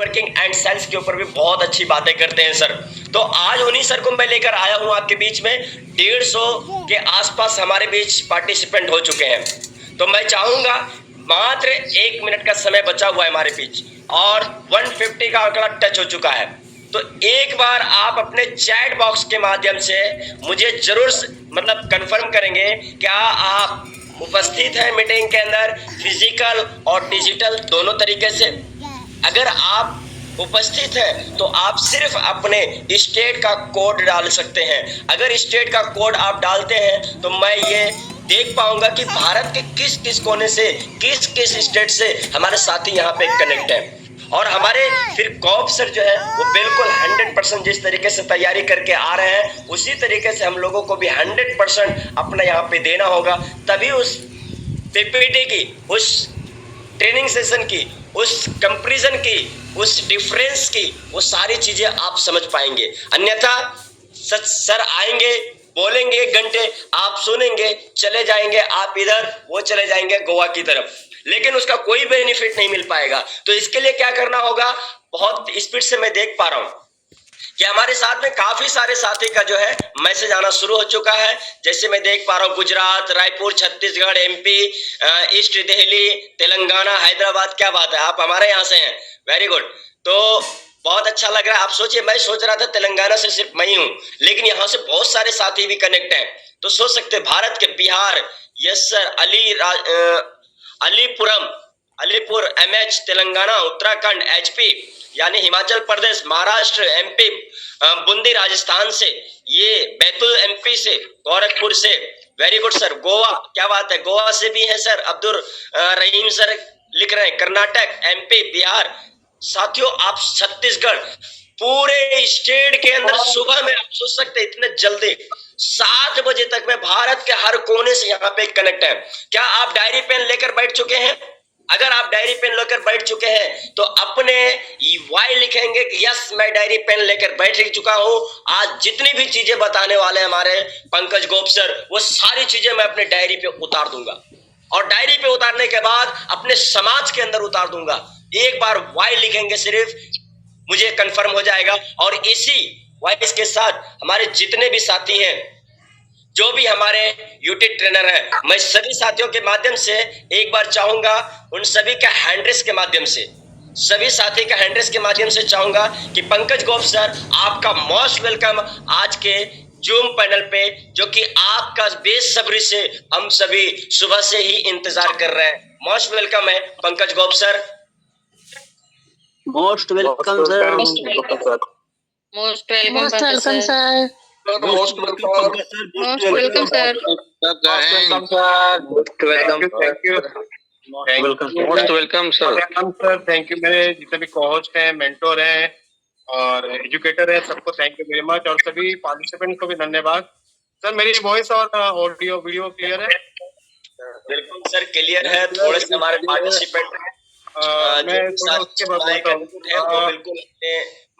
Networking and sales के ऊपर भी बहुत अच्छी बातें करते हैं सर। तो आज उन्हीं सर को मैं लेकर आया हूं आपके बीच में। 150 के आसपास हमारे बीच पार्टिसिपेंट हो चुके हैं। तो मैं चाहूंगा, मात्र 1 मिनट का समय बचा हुआ है हमारे बीच और 150 का आंकड़ा टच हो चुका है। तो एक बार आप अपने चैट बॉक्स के माध्यम से मुझे जरूर कंफर्म करेंगे, क्या आप उपस्थित हैं मीटिंग के अंदर, फिजिकल और डिजिटल दोनों तरीके से। अगर आप उपस्थित हैं तो आप सिर्फ अपने स्टेट का कोड डाल सकते हैं। अगर स्टेट का कोड आप डालते हैं तो मैं ये देख पाऊंगा कि भारत के किस किस कोने से, किस किस स्टेट से हमारे साथी यहाँ पे कनेक्ट हैं। और हमारे फिर कॉप सर जो है वो बिल्कुल 100% जिस तरीके से तैयारी करके आ रहे हैं, उसी तरीके से हम लोगों को भी 100% अपना यहाँ पे देना होगा। तभी उस पीपीटी की, उस ट्रेनिंग सेशन की, उस कंपैरिजन की, उस डिफरेंस की, वो सारी चीजें आप समझ पाएंगे। अन्यथा सर आएंगे, बोलेंगे 1 घंटे, आप सुनेंगे, चले जाएंगे आप इधर, वो चले जाएंगे गोवा की तरफ, लेकिन उसका कोई बेनिफिट नहीं मिल पाएगा। तो इसके लिए क्या करना होगा, बहुत स्पीड से मैं देख पा रहा हूं कि हमारे साथ में काफी सारे साथी का जो है मैसेज आना शुरू हो चुका है। जैसे मैं देख पा रहा हूँ गुजरात, रायपुर, छत्तीसगढ़, एमपी, ईस्ट दिल्ली, तेलंगाना, हैदराबाद। क्या बात है, आप हमारे यहाँ से हैं, वेरी गुड। तो बहुत अच्छा लग रहा है। आप सोचिए, मैं सोच रहा था तेलंगाना से सिर्फ मैं ही हूँ, लेकिन यहाँ से बहुत सारे साथी भी कनेक्ट हैं। तो सोच सकते भारत के Bihar, yes sir, Alipuram, Alipur, MH, Telangana, Uttarakhand, HP यानी हिमाचल प्रदेश, महाराष्ट्र, एमपी, बूंदी राजस्थान से, ये बैतूल एमपी से, गोरखपुर से, वेरी गुड सर। गोवा, क्या बात है, गोवा से भी है सर, अब्दुल रहीम सर लिख रहे हैं, कर्नाटक, एमपी, बिहार। साथियों आप छत्तीसगढ़, पूरे स्टेट के अंदर सुबह में आप सोच सकते हैं इतने जल्दी 7 बजे तक में भारत के हर कोने से यहाँ पे कनेक्ट है। क्या आप डायरी पेन लेकर बैठ चुके हैं? अगर आप डायरी पेन लेकर बैठ चुके हैं तो अपने वाई लिखेंगे कि यस मैं डायरी पेन लेकर बैठ चुका हूं। आज जितनी भी चीजें बताने वाले हमारे पंकज गोप सर, वो सारी चीजें मैं अपने डायरी पे उतार दूंगा और डायरी पे उतारने के बाद अपने समाज के अंदर उतार दूंगा। एक बार वाई लिखेंगे सिर्फ, मुझे कंफर्म हो जाएगा। और इसी वॉइस के साथ हमारे जितने भी साथी हैं, जो भी हमारे यूट्यूब ट्रेनर हैं, मैं सभी साथियों के माध्यम से एक बार चाहूंगा, उन सभी का हैंड्रेस के माध्यम से, सभी साथी का हैंड्रेस के माध्यम से चाहूंगा कि पंकज गोप सर आपका मोस्ट वेलकम आज के जूम पैनल पे, जो कि आपका बेसब्री से हम सभी सुबह से ही इंतजार कर रहे हैं। मोस्ट वेलकम है Pankaj Gop sir. Most welcome sir. Most welcome sir. Most welcome sir. Most welcome sir. Most welcome sir. Thank you. मेरे जितने भी कोच हैं, मेंटोर हैं और एजुकेटर हैं, सबको थैंक यू वेरी मच। और सभी पार्टिसिपेंट को भी धन्यवाद। सर मेरी वॉइस और ऑडियो वीडियो क्लियर है? बिल्कुल सर क्लियर है। थोड़े से हमारे पार्टिसिपेंट मैं थोड़ा उसके बाद बोलता हूँ। वो बिल्कुल अपने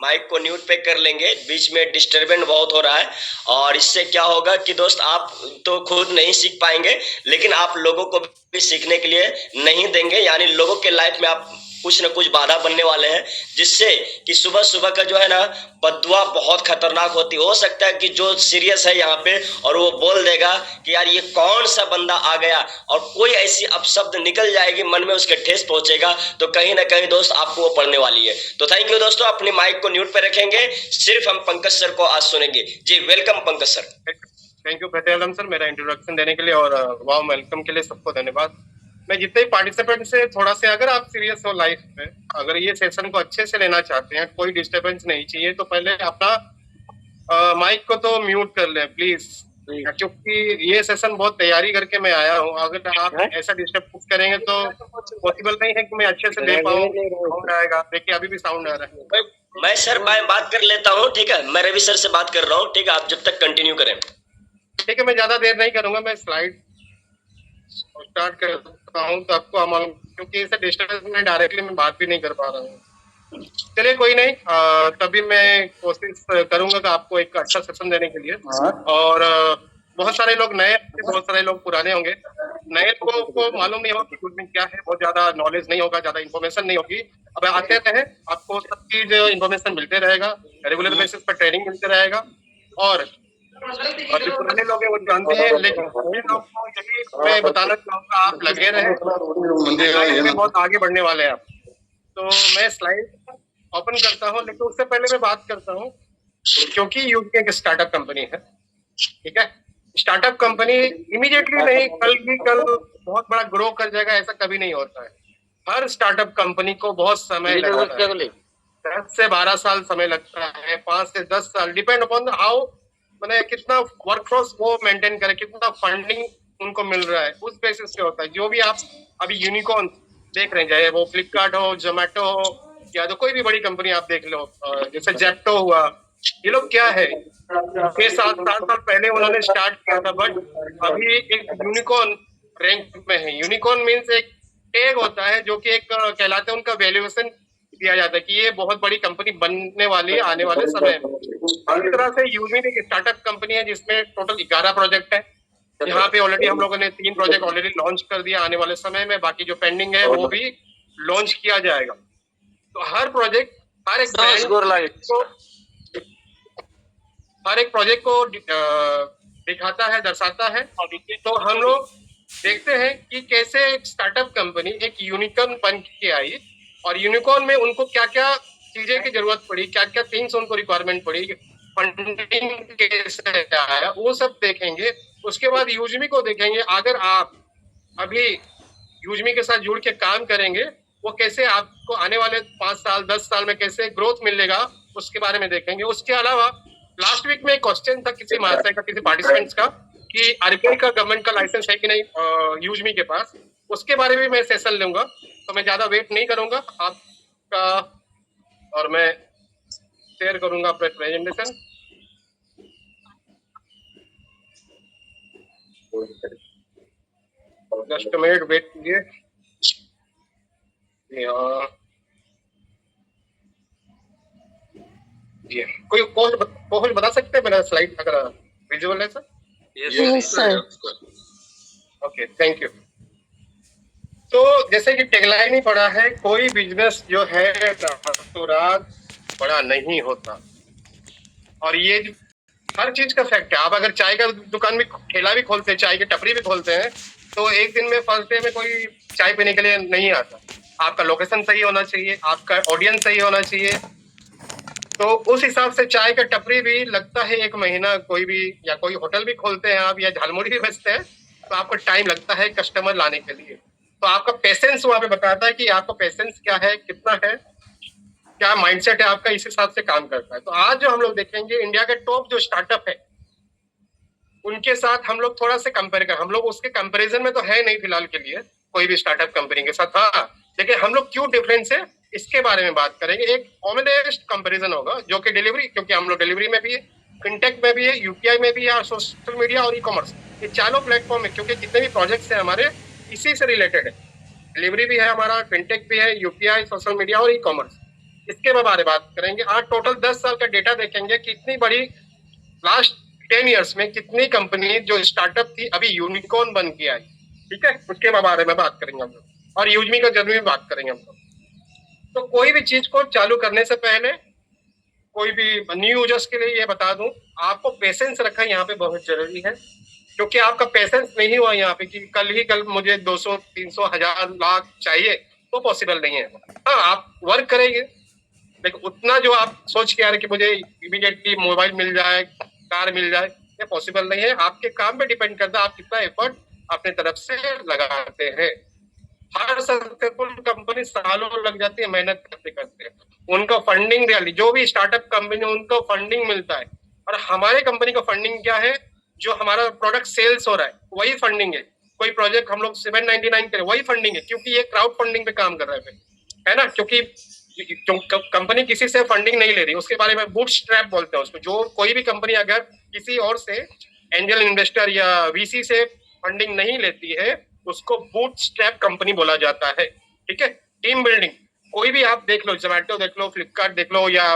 माइक को म्यूट पे कर लेंगे, बीच में डिस्टर्बेंस बहुत हो रहा है। और इससे क्या होगा कि दोस्त आप तो खुद नहीं सीख पाएंगे, लेकिन आप लोगों को भी सीखने के लिए नहीं देंगे, यानी लोगों के लाइफ में आप कुछ न कुछ बाधा बनने वाले हैं, जिससे कि सुबह सुबह का जो है ना बददुआ बहुत खतरनाक होती। हो सकता है कि जो सीरियस है यहाँ पे और वो बोल देगा कि यार ये कौन सा बंदा आ गया, और कोई ऐसी अपशब्द निकल जाएगी, मन में उसके ठेस पहुंचेगा, तो कहीं ना कहीं दोस्त आपको वो पढ़ने वाली है। तो थैंक यू दोस्तों, अपनी माइक को म्यूट पे रखेंगे, सिर्फ हम पंकज सर को आज सुनेंगे। जी welcome Pankaj sir. Thank you Fateh Alam sir, मेरा इंट्रोडक्शन देने के लिए और वार्म वेलकम के लिए सबको धन्यवाद। मैं जितने पार्टिसिपेंट से थोड़ा से, अगर आप सीरियस हो लाइफ में, अगर ये सेशन को अच्छे से लेना चाहते हैं, कोई डिस्टर्बेंस नहीं चाहिए, तो पहले अपना माइक को तो म्यूट कर लें प्लीज, क्योंकि ये सेशन बहुत तैयारी करके मैं आया हूँ। अगर आप ऐसा डिस्टर्ब करेंगे तो पॉसिबल नहीं है कि मैं अच्छे से दे पाऊँ। साउंड आएगा, देखिए अभी भी साउंड आ रहा है। मैं सर बात कर लेता हूँ, ठीक है, मैं रवि सर से बात कर रहा हूँ, ठीक है, आप जब तक कंटिन्यू करें। ठीक है, मैं ज्यादा देर नहीं करूंगा, मैं स्लाइड स्टार्ट करता हूँ। तो आपको मालूम, क्योंकि इसे डिस्टेंस में डायरेक्टली मैं बात भी नहीं कर पा रहा हूँ। चलिए कोई नहीं, तभी मैं कोशिश करूंगा कि आपको एक अच्छा सेशन देने के लिए। और बहुत सारे लोग नए, बहुत सारे लोग पुराने होंगे, नए लोगों को मालूम नहीं होगा कि यूजमी क्या है, बहुत ज्यादा नॉलेज नहीं होगा, ज्यादा इन्फॉर्मेशन नहीं होगी। अब आते रहे, आपको सब चीज इन्फॉर्मेशन मिलते रहेगा, रेगुलर बेसिस पर ट्रेनिंग मिलते रहेगा, और जो पुराने लोग हैं वो जानते हैं, लेकिन नए लोग को यही मैं बताना चाहूंगा, आप लगे रहे, लाइफ में बहुत आगे बढ़ने वाले हैं आप। तो मैं स्लाइड ओपन करता हूँ, लेकिन उससे पहले मैं बात करता हूँ, क्योंकि यूके एक स्टार्टअप कंपनी है, ठीक है। स्टार्टअप कंपनी इमीडिएटली नहीं, कल भी कल बहुत बड़ा ग्रो कर जाएगा, ऐसा कभी नहीं होता है। हर स्टार्टअप कंपनी को बहुत समय लगता है, 10 से 12 साल समय लगता है, 5 से 10 साल, डिपेंड अपॉन हाउ, मैंने कितना वर्कफोर्स वो मेंटेन करे, कितना फंडिंग उनको मिल रहा है, उस बेसिस पे होता है। जो भी आप अभी यूनिकॉर्न देख रहे हैं, चाहे वो फ्लिपकार्ट हो, जोमेटो हो, या तो कोई भी बड़ी कंपनी आप देख लो, जैसे जेप्टो हुआ, ये लोग क्या है, 6-7 साल पहले उन्होंने स्टार्ट किया था, बट अभी एक यूनिकॉर्न रैंक में है। यूनिकॉर्न मीन्स एक टैग होता है, जो कि एक कहलाता है, उनका वैल्यूएशन दिया जाता है कि ये बहुत बड़ी कंपनी बनने वाली है आने वाले समय में। इसी तरह से यूजमी एक स्टार्टअप कंपनी है जिसमें टोटल 11 प्रोजेक्ट है। यहाँ पे ऑलरेडी हम लोगों ने 3 प्रोजेक्ट ऑलरेडी लॉन्च कर दिया, आने वाले समय में बाकी जो पेंडिंग है वो भी लॉन्च किया जाएगा। तो हर प्रोजेक्ट, हर एक प्रोजेक्ट को दिखाता है, दर्शाता है। तो हम लोग देखते हैं कि कैसे एक स्टार्टअप कंपनी एक यूनिकॉर्न बन के आई, और यूनिकॉर्न में उनको क्या क्या चीजें की जरूरत पड़ी, क्या क्या थिंग्स उनको रिक्वायरमेंट पड़ी, फंडिंग कैसे आया, वो सब देखेंगे। उसके बाद यूजमी को देखेंगे, अगर आप अभी यूजमी के साथ जुड़ के काम करेंगे, वो कैसे आपको आने वाले 5 साल 10 साल में कैसे ग्रोथ मिलेगा, उसके बारे में देखेंगे। उसके अलावा लास्ट वीक में एक क्वेश्चन था किसी महाशय का, किसी पार्टिसिपेंट्स का, कि आरबीआई का गवर्नमेंट का लाइसेंस है कि नहीं यूजमी के पास, उसके बारे में मैं सेशन लूंगा। तो मैं ज्यादा वेट नहीं करूंगा आपका, और मैं शेयर करूंगा अपना प्रेजेंटेशन। जस्ट मिनट वेट कीजिए। जी, कोई पोस्ट बता सकते हैं मेरा स्लाइड अगर विजुअल है sir? Yes, sir. Okay, thank you. तो जैसे कि टैगलाइन ही पड़ा है, कोई बिजनेस जो है रातों रात बड़ा नहीं होता, और ये हर चीज का फैक्ट है। आप अगर चाय का दुकान भी, ठेला भी खोलते हैं, चाय की टपरी भी खोलते हैं, तो एक दिन में फर्स्ट डे में कोई चाय पीने के लिए नहीं आता। आपका लोकेशन सही होना चाहिए, आपका ऑडियंस सही होना चाहिए, तो उस हिसाब से चाय का टपरी भी लगता है 1 महीना। कोई भी, या कोई होटल भी खोलते हैं आप, या झालमुड़ी भी बेचते हैं, तो आपको टाइम लगता है कस्टमर लाने के लिए। तो आपका पेशेंस वहां पे बताता है कि आपका पेशेंस क्या है, कितना है, क्या माइंडसेट है आपका, इस हिसाब से काम करता है। तो आज जो हम लोग देखेंगे, इंडिया के टॉप जो स्टार्टअप है उनके साथ हम लोग थोड़ा सा कंपेयर करें। हम लोग उसके कंपैरिजन में तो है नहीं फिलहाल के लिए कोई भी स्टार्टअप कंपनी के साथ, हाँ, लेकिन हम लोग क्यों डिफरेंस है इसके बारे में बात करेंगे। एक ऑनेस्ट कंपैरिजन होगा, जो कि डिलीवरी, क्योंकि हम लोग डिलीवरी में भी है, फिनटेक में भी है, यूपीआई में भी है, और सोशल मीडिया और ई कॉमर्स, ये चारों प्लेटफॉर्म है, क्योंकि जितने भी प्रोजेक्ट्स हैं हमारे इसी से रिलेटेड है। डिलीवरी भी है हमारा, फिनटेक भी है, यूपीआई, सोशल मीडिया और ई कॉमर्स, इसके बारे में बात करेंगे। आज टोटल 10 साल का डेटा देखेंगे, कितनी बड़ी लास्ट 10 इयर्स में कितनी कंपनी जो स्टार्टअप थी अभी यूनिकॉर्न बन के आई, ठीक है, उसके बारे में बात करेंगे हम लोग, और यूजमी का जर्नी में बात करेंगे हम लोग। तो कोई भी चीज को चालू करने से पहले, कोई भी न्यू यूजर्स के लिए ये बता दूं, आपको पेशेंस रखना यहाँ पे बहुत जरूरी है, क्योंकि आपका पेशेंस नहीं हुआ यहाँ पे कि कल ही कल मुझे 200, 300, 1000, लाख चाहिए, तो पॉसिबल नहीं है। हाँ, आप वर्क करेंगे, लेकिन उतना जो आप सोच के आ रहे कि मुझे इमीडिएटली मोबाइल मिल जाए, कार मिल जाए, ये पॉसिबल नहीं है। आपके काम पे डिपेंड करता है आप कितना एफर्ट अपने तरफ से लगाते हैं। हर सक्सेसफुल कंपनी सालों लग जाती है मेहनत करते करते। उनका फंडिंग रियली, जो भी स्टार्टअप कंपनी उनको फंडिंग मिलता है, और हमारे कंपनी का फंडिंग क्या है, जो हमारा प्रोडक्ट सेल्स हो रहा है वही फंडिंग है। कोई प्रोजेक्ट हम लोग 799 करें, वही फंडिंग है, क्योंकि ये क्राउड फंडिंग पे काम कर रहा है ना, क्योंकि कंपनी किसी से फंडिंग नहीं ले रही, उसके बारे में बूटस्ट्रैप बोलते हैं उसको। जो कोई भी कंपनी अगर किसी और से, एंजल इन्वेस्टर या वीसी से फंडिंग नहीं लेती है, उसको बूटस्ट्रैप कंपनी बोला जाता है, ठीक है। टीम बिल्डिंग, कोई भी आप देख लो, जोमेटो देख लो, फ्लिपकार्ट देख लो, या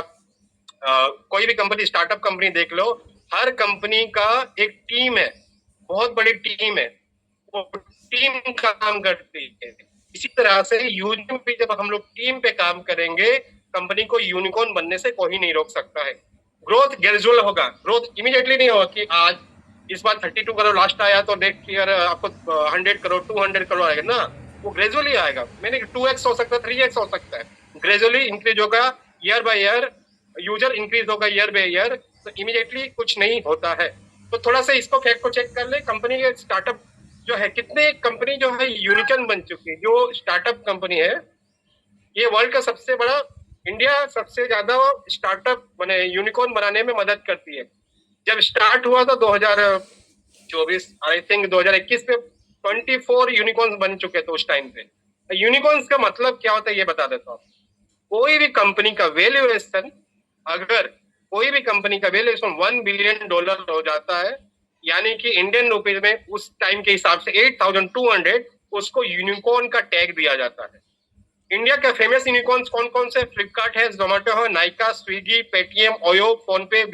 कोई भी कंपनी, स्टार्टअप कंपनी देख लो, हर कंपनी का एक टीम है, बहुत बड़ी टीम है। वो टीम काम करती है। इसी तरह से यूनिकॉर्न भी जब हम लोग टीम पे काम करेंगे, कंपनी को यूनिकॉर्न बनने से कोई नहीं रोक सकता है। ग्रोथ ग्रेजुअल होगा, ग्रोथ इमीडिएटली नहीं होगा कि आज इस बार 32 करोड़ लास्ट आया तो नेक्स्ट ईयर आपको 100 करोड़ 200 करोड़ आएगा ना, वो ग्रेजुअली आएगा। मैंने 2x हो सकता है, 3x हो सकता है, ग्रेजुअली इंक्रीज होगा year by year, user increase होगा ईयर बाय ईयर, तो इमीडिएटली कुछ नहीं होता है। तो थोड़ा सा इसको फैक्ट को चेक कर ले, कंपनी के स्टार्टअप जो है, कितने कंपनी जो है यूनिकॉर्न बन चुकी है। जो स्टार्टअप कंपनी है ये वर्ल्ड का सबसे बड़ा, इंडिया सबसे ज्यादा स्टार्टअप बने यूनिकॉर्न बनाने में मदद करती है। जब स्टार्ट हुआ था 2024 आई थिंक 2021 में 24 यूनिकॉर्न्स बन चुके थे उस टाइम पे। यूनिकॉर्न्स का मतलब क्या होता है ये बता देता हूँ। कोई भी कंपनी का वैल्यूएशन, अगर कोई भी कंपनी का वैल्यूएशन $1 बिलियन हो जाता है, यानी कि इंडियन रुपीज में उस टाइम के हिसाब से 8,200, उसको यूनिकॉर्न का टैग दिया जाता है। इंडिया के फेमस यूनिकॉर्न्स कौन कौन से? फ्लिपकार्ट है, जोमेटो है, Nykaa, Swiggy, Paytm, OYO, phone पे,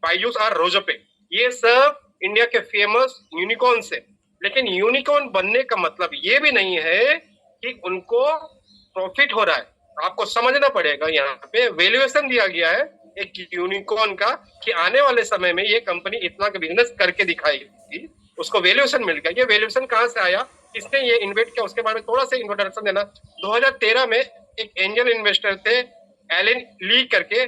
बाइजूस और रोजोपे, ये सब इंडिया के फेमस यूनिकॉर्न्स है। लेकिन यूनिकॉर्न बनने का मतलब ये भी नहीं है कि उनको प्रॉफिट हो रहा है। आपको समझना पड़ेगा, यहाँ पे वैल्यूएशन दिया गया है एक यूनिकॉर्न का कि आने वाले समय में ये कंपनी इतना का बिजनेस करके दिखाएगी, उसको वैल्यूएशन मिल गया। ये वैल्यूएशन कहाँ से आया, किसने ये इन्वेट किया, उसके बारे में थोड़ा सा इंट्रोडक्शन देना। 2013 में एक एंजल इन्वेस्टर थे एलन ली करके,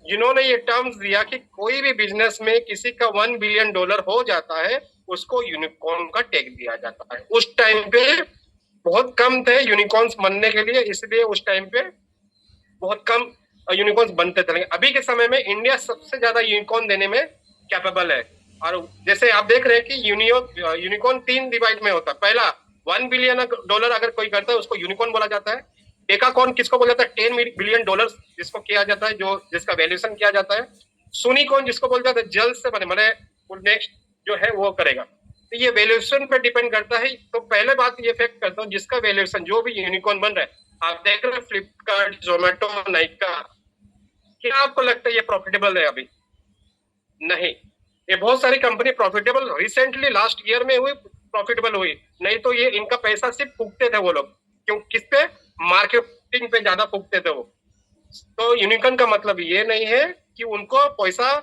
जिन्होंने ये टर्म्स दिया कि कोई भी बिजनेस में किसी का $1 बिलियन हो जाता है, उसको यूनिकॉर्न का टैग दिया जाता है। उस टाइम पे बहुत कम थे यूनिकॉर्न्स बनने के लिए, इसलिए उस टाइम पे बहुत कम यूनिकॉर्न्स बनते थे। अभी के समय में इंडिया सबसे ज्यादा यूनिकॉर्न देने में कैपेबल है। और जैसे आप देख रहे हैं कि यूनिकॉर्न 3 डिवाइड में होता है। पहला $1 बिलियन अगर कोई करता है उसको यूनिकॉर्न बोला जाता है। डेकाकॉर्न किसको बोला जाता है? $10 बिलियन जिसको किया जाता है, जो जिसका वैल्यूएशन किया जाता है। यूनिकॉर्न जिसको बोला जाता है जल्द से बने नेक्स्ट जो है वो करेगा। तो ये वैल्यूएशन पे डिपेंड करता है। तो पहले बात ये फैक्ट करता हूँ, जिसका वैल्यूएशन जो भी यूनिकॉर्न बन रहा है, आप देख रहे हैं फ्लिपकार्ट, जोमेटो, नाइका, क्या आपको लगता है ये प्रॉफिटेबल है? अभी नहीं। ये बहुत सारी company profitable recently last year में हुई, प्रॉफिटेबल हुई, नहीं तो ये इनका पैसा सिर्फ फूकते थे वो लोग। क्यों? किस पे? मार्केटिंग पे ज्यादा फूकते थे वो। तो यूनिकॉर्न का मतलब ये नहीं है कि उनको पैसा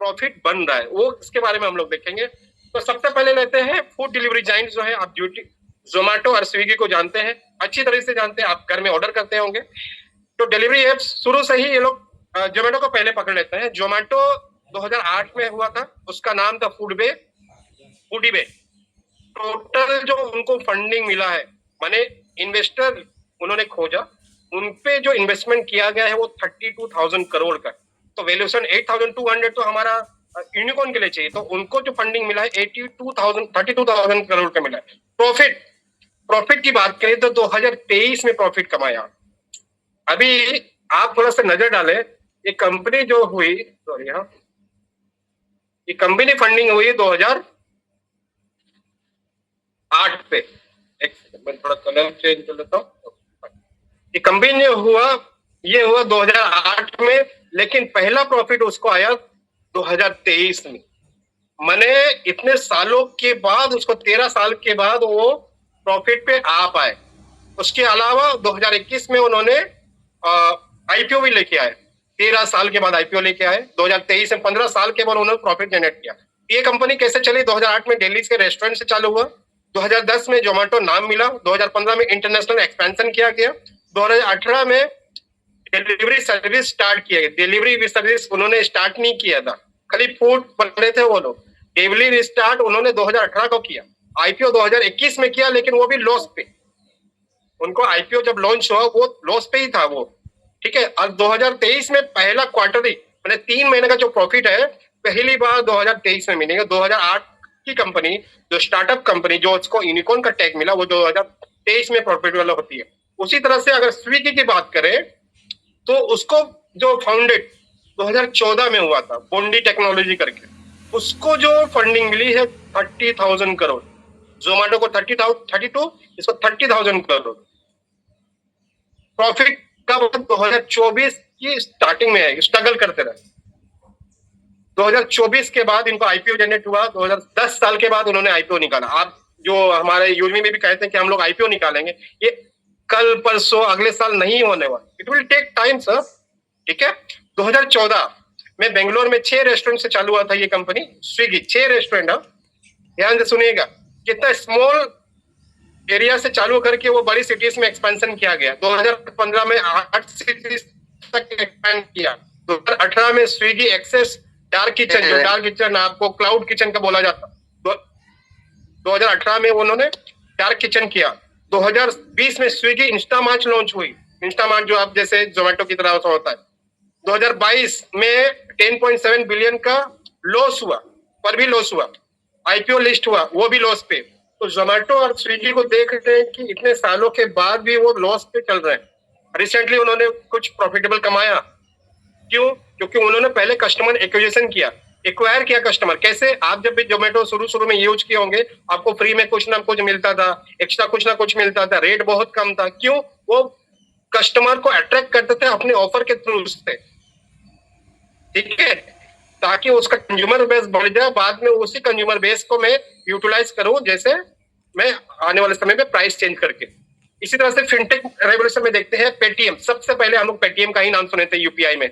प्रॉफिट बन रहा है, वो इसके बारे में हम लोग देखेंगे। तो सबसे पहले लेते हैं फूड डिलीवरी जाइंट जो है। आप जोमेटो और स्विगी को जानते हैं, अच्छी तरह से जानते हैं, आप घर में ऑर्डर करते होंगे। तो डिलीवरी एप्स शुरू से ही ये लोग जोमेटो को पहले पकड़ लेते हैं। जोमेटो 2008 में हुआ था, उसका नाम था फूडीबे। टोटल जो उनको फंडिंग मिला है, माने इन्वेस्टर उन्होंने खोजा, उनपे जो इन्वेस्टमेंट किया गया है वो 32,000 करोड़ का। तो वैल्यूएशन 8,200 तो हमारा यूनिकॉर्न के लिए चाहिए, तो उनको जो फंडिंग मिला है 32,000 करोड़ का मिला है। प्रॉफिट की बात करें तो 2023 में प्रॉफिट कमाया। अभी आप थोड़ा सा नजर डालें, ये कंपनी जो हुई, सॉरी हाँ, ये कंपनी फंडिंग हुई 2008 पे। एक सेकंड, मैं थोड़ा कलर चेंज कर लेता हूँ। ये कंपनी ये हुआ 2008 में, लेकिन पहला प्रॉफिट उसको आया 2023 में। माने इतने सालों के बाद, उसको 13 साल के बाद वो प्रॉफिट पे आ पाए। उसके अलावा 2021 में उन्होंने आईपीओ भी लेके आए, 13 साल के बाद आईपीओ लेके आए। 2023 में 15 साल के बाद उन्होंने प्रॉफिट जनरेट किया। ये कंपनी कैसे चली? 2008 में दिल्ली के रेस्टोरेंट से चालू हुआ, 2010 में जोमेटो नाम मिला, 2015 में इंटरनेशनल एक्सपेंशन किया गया, 2018 में डिलीवरी सर्विस स्टार्ट किया गया। डिलीवरी सर्विस उन्होंने स्टार्ट नहीं किया था, खाली फूड बन रहे थे वो लोग। डिलीवरी स्टार्ट उन्होंने 2018 को किया। आईपीओ 2021 में किया, लेकिन वो भी लॉस पे। उनको आईपीओ जब लॉन्च हुआ वो लॉस पे ही था वो, ठीक है। और 2023 में पहला क्वार्टरली, मैंने 3 महीने का जो प्रॉफिट है पहली बार 2023 में मिलेगा। 2008 की कंपनी, जो स्टार्टअप कंपनी, जो उसको यूनिकॉर्न का टैग मिला, वो 2023 में प्रॉफिटेबल होती है। उसी तरह से अगर स्विगी की बात करें तो उसको जो फाउंडेड 2014 में हुआ था, बोंडी टेक्नोलॉजी करके, उसको जो फंडिंग मिली है 30,000 करोड़। जोमेटो को 32, इसको 30,000 करोड़। प्रॉफिट का 2024 की स्टार्टिंग में है, स्ट्रगल करते रहे। 2024 के बाद इनको आईपीओ जनरेट हुआ, 2010 साल के बाद उन्होंने आईपीओ निकाला। आप जो हमारे यूजमी में भी कहते हैं कि हम लोग आईपीओ निकालेंगे, ये कल परसों अगले साल नहीं होने वाला, it will take time sir. ठीक है, 2014 में बेंगलोर में 6 रेस्टोरेंट से चालू हुआ था ये कंपनी स्विगी, 6 रेस्टोरेंट। ध्यान से सुनिएगा, कितना स्मॉल एरिया से चालू करके वो बड़ी सिटीज में एक्सपेंशन किया गया। 2015 में 8 सिटीज तक एक्सपेंड किया। 2018 में स्विगी एक्सेस डार्क किचन, जो डार्क किचन आपको क्लाउड किचन का बोला जाता, 2018 में उन्होंने डार्क किचन किया। 2020 में स्विगी इंस्टामार्ट लॉन्च हुई, इंस्टामार्ट जो आप जैसे जोमेटो की तरह होता है। 2022 में 10.7 बिलियन का लॉस हुआ, पर भी लॉस हुआ। आईपीओ लिस्ट हुआ, वो भी लॉस पे। तो जोमेटो और स्विगी को देख रहे हैं कि इतने सालों के बाद भी वो लॉस पे चल रहे हैं। रिसेंटली उन्होंने कुछ प्रॉफिटेबल कमाया, क्यों? क्योंकि उन्होंने पहले कस्टमर एक्विजिशन किया, एक्वायर किया कस्टमर। कैसे? आप जब भी जोमेटो शुरू में यूज किए होंगे, आपको फ्री में कुछ ना कुछ मिलता था, एक्स्ट्रा कुछ ना कुछ मिलता था, रेट बहुत कम था। क्यों? वो कस्टमर को अट्रैक्ट करते थे अपने ऑफर के थ्रू से, ठीक है, ताकि उसका कंज्यूमर बेस बढ़ जाए। बाद में उसी कंज्यूमर बेस को मैं यूटिलाइज करूं, जैसे मैं आने वाले समय में प्राइस चेंज करके। इसी तरह से फिनटेक रेवोल्यूशन में देखते हैं पेटीएम। सबसे पहले हम लोग पेटीएम का ही नाम सुने थे यूपीआई में।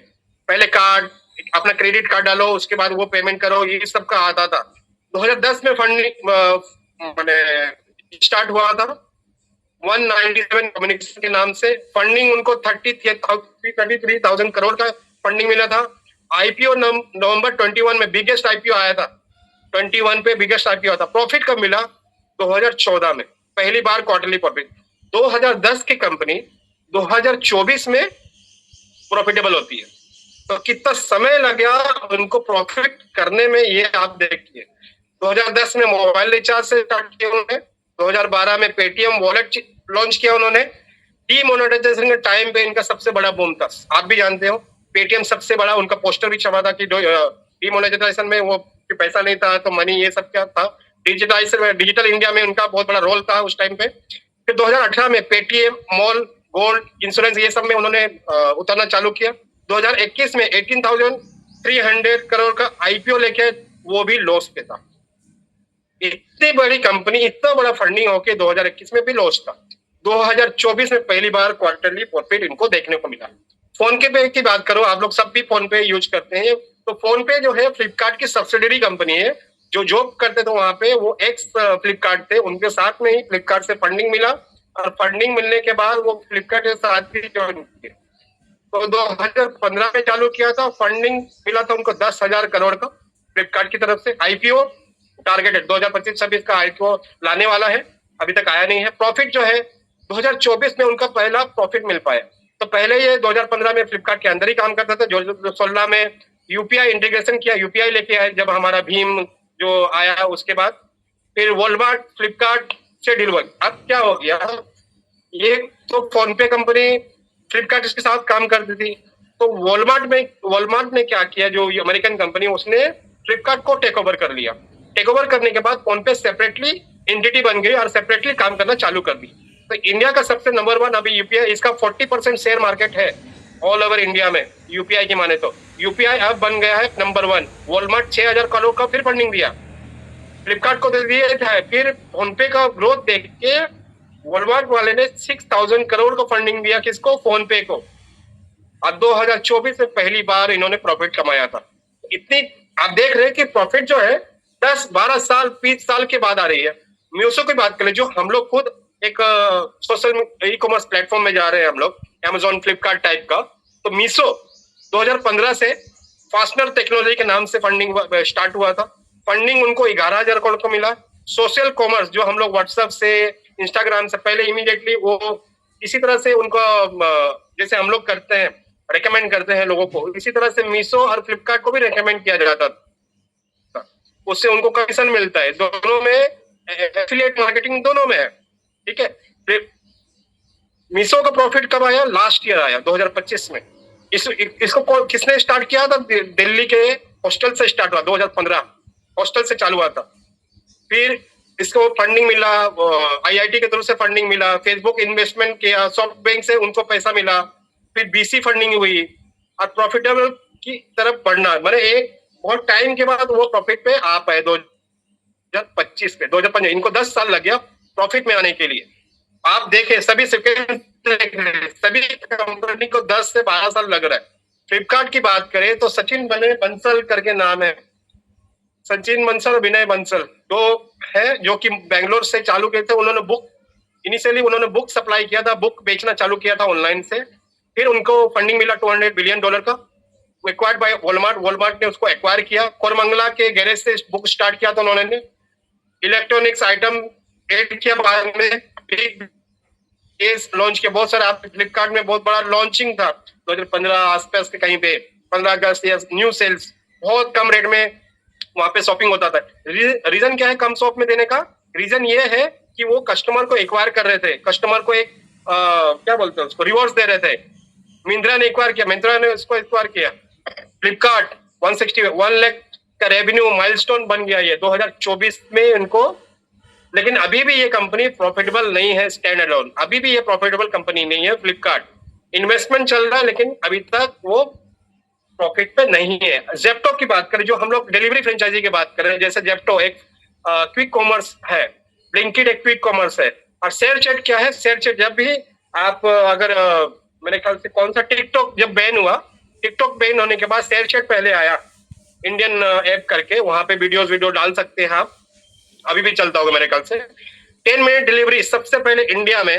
पहले कार्ड, अपना क्रेडिट कार्ड डालो, उसके बाद वो पेमेंट करो, ये सब का आता था। 2010 में फंडिंग मैंने स्टार्ट हुआ था 197 कम्युनिकेशन के नाम से। फंडिंग उनको 33,000 करोड़ का फंडिंग मिला था। आईपीओ नवंबर 21 में बिगेस्ट आईपीओ आया था, 21 पे बिगेस्ट आईपीओ था। प्रॉफिट कब मिला? 2014 में पहली बार क्वार्टरली प्रॉफिट। 2010 की कंपनी 2024 में प्रॉफिटेबल होती है, तो कितना समय लगा उनको प्रॉफिट करने में, ये आप देखिए। 2010 में मोबाइल रिचार्ज से स्टार्ट किया उन्होंने। 2012 में पेटीएम वॉलेट लॉन्च किया उन्होंने। डीमोनेटाइजेशन के टाइम पे इनका सबसे बड़ा बूम था, आप भी जानते हो। पेटीएम सबसे बड़ा, उनका पोस्टर भी छपा था कि डीमोनेटाइजेशन में वो पैसा नहीं था तो मनी, ये सब क्या था। डिजिटल इंडिया में उनका बहुत बड़ा रोल था उस टाइम पे। फिर 2018 में पेटीएम मॉल, गोल्ड, इंश्योरेंस, ये सब में उन्होंने उतरना चालू किया। 2021 में 18,300 करोड़ का आईपीओ लेके वो भी लॉस पे था। इतनी बड़ी कंपनी, इतना बड़ा फंडिंग होके 2021 में भी लॉस था। 2024 में पहली बार क्वार्टरली प्रॉफिट इनको देखने को मिला। फोन पे की बात करो, आप लोग सब भी फोन पे यूज करते हैं। तो फोन पे जो है फ्लिपकार्ट की सब्सिडरी कंपनी है। जो जॉब करते थे वहां पे वो एक्स फ्लिपकार्ट थे, उनके साथ में ही फ्लिपकार्ट से फंडिंग मिला, और फंडिंग मिलने के बाद वो फ्लिपकार्ट के साथ ही ज्वाइन किए। तो 2015 में चालू किया था, फंडिंग मिला था उनको 10,000 करोड़ का फ्लिपकार्ट की तरफ से। आईपीओ टारगेटेड 2025-26 का आईपीओ लाने वाला है, अभी तक आया नहीं है। प्रॉफिट जो है 2024 में उनका पहला प्रॉफिट मिल पाया। तो पहले ये 2015 में फ्लिपकार्ट के अंदर ही काम करता था। 2016 में यूपीआई इंटीग्रेशन किया, यूपीआई लेके आए जब हमारा भीम जो आया, उसके बाद फिर वॉलमार्ट फ्लिपकार्ट से डील हुआ। अब क्या हो गया, ये तो फोन पे कंपनी फ्लिपकार्ट इसके साथ काम करती थी, तो वॉलमार्ट ने क्या किया, जो अमेरिकन कंपनी, उसने फ्लिपकार्ट को टेक ओवर कर लिया। टेक ओवर करने के बाद फोन पे सेपरेटली एंटिटी बन गई और सेपरेटली काम करना चालू कर दी। तो इंडिया का सबसे नंबर 1 अभी यूपीआई, इसका 40% शेयर मार्केट है ऑल ओवर इंडिया में यूपीआई की माने तो। यूपीआई अब बन गया है नंबर 1। वॉलमार्ट 6,000 करोड़ का फिर फंडिंग दिया, फ्लिपकार्ट को दे दिया था। फिर फोन पे का ग्रोथ देख के वॉलमार्ट वाले ने 6,000 करोड़ का फंडिंग दिया, किसको? फोन पे को। और 2024 में पहली बार इन्होंने प्रॉफिट कमाया था। इतनी आप देख रहे हैं कि प्रॉफिट जो है 10-12 साल 20 साल के बाद आ रही है। मीशो की बात करें, जो हम लोग खुद एक सोशल ई कॉमर्स प्लेटफॉर्म में जा रहे हैं हम लोग, अमेजोन फ्लिपकार्ट टाइप का। तो मीशो 2015 से फास्टनर टेक्नोलॉजी के नाम से फंडिंग स्टार्ट हुआ था। फंडिंग उनको 11,000 करोड़ को मिला। सोशल कॉमर्स जो हम लोग व्हाट्सएप से, इंस्टाग्राम से पहले इमीडिएटली वो इसी तरह से उनको जैसे हम लोग करते हैं, रेकमेंड करते हैं लोगों को, इसी तरह से मीशो और फ्लिपकार्ट को भी रेकमेंड किया जाता था। उससे उनको कमीशन मिलता है। दोनों में एफिलिएट मार्केटिंग दोनों में है, ठीक है। मीशो का प्रॉफिट कब आया? लास्ट ईयर आया 2025 में। इसको किसने स्टार्ट किया था? दिल्ली के हॉस्टल से स्टार्ट हुआ, 2015 हॉस्टल से चालू हुआ था। फिर इसको फंडिंग मिला, आईआईटी के थ्रू से फंडिंग मिला, फेसबुक इन्वेस्टमेंट किया, सॉफ्ट बैंक से उनको पैसा मिला, फिर बीसी फंडिंग हुई, और प्रॉफिटेबल की तरफ बढ़ना, मैंने एक बहुत टाइम के बाद वो प्रॉफिट पे आ पाए। 2025 पे 2025 इनको 10 साल लग गया प्रॉफिट में आने के लिए। आप देखें सभी सभी कंपनी को 10 से 12 साल लग रहा है। फ्लिपकार्ट की बात करें तो सचिन बंसल करके नाम है, सचिन बंसल और विनय बंसल दो है जो कि बेंगलोर से चालू किए थे। उन्होंने इनिशियली उन्होंने बुक सप्लाई किया था, बुक बेचना चालू किया था ऑनलाइन से। फिर उनको फंडिंग मिला $200 बिलियन का, एक्वायर्ड बाय वॉलमार्ट ने उसको एक्वायर किया। कोरमंगला के गैरेज से बुक स्टार्ट किया था उन्होंने, इलेक्ट्रॉनिक्स आइटम एड किया, बाद में लॉन्च किया बहुत सारे। फ्लिपकार्ट में बहुत बड़ा लॉन्चिंग था 2015 आसपास के, कहीं पे 15 अगस्त या न्यू सेल्स, बहुत कम रेट में वहां पे शॉपिंग होता था। रीजन क्या है कम शॉप में देने का? रीजन ये है कि वो कस्टमर को एक्वायर कर रहे थे, कस्टमर को एक क्या बोलते हैं उसको, रिवॉर्ड्स दे रहे थे। मिंत्रा ने एक्वायर किया, मिंत्रा ने उसको एक्वायर किया। फ्लिपकार्ट 1 लाख का रेवेन्यू माइलस्टोन बन गया ये 2024 में इनको। लेकिन अभी भी ये कंपनी प्रॉफिटेबल नहीं है स्टैंड अलोन, अभी भी ये प्रॉफिटेबल कंपनी नहीं है फ्लिपकार्ट। इन्वेस्टमेंट चल रहा है लेकिन अभी तक वो प्रॉफिट पे नहीं है। जेप्टो की बात करें, जो हम लोग डिलीवरी फ्रेंचाइजी की बात करें, जैसे जेप्टो एक क्विक कॉमर्स है, ब्लिंकिट एक क्विक कॉमर्स है, और शेयर चैट क्या है? शेयर चैट जब भी आप अगर मेरे ख्याल से कौन सा टिकटॉक जब बैन हुआ, टिकटॉक बैन होने के बाद शेयर चैट पहले आया इंडियन ऐप करके, वहां पे वीडियो डाल सकते हैं आप, अभी भी चलता होगा मेरे ख्याल से। 10 मिनट डिलीवरी सबसे पहले इंडिया में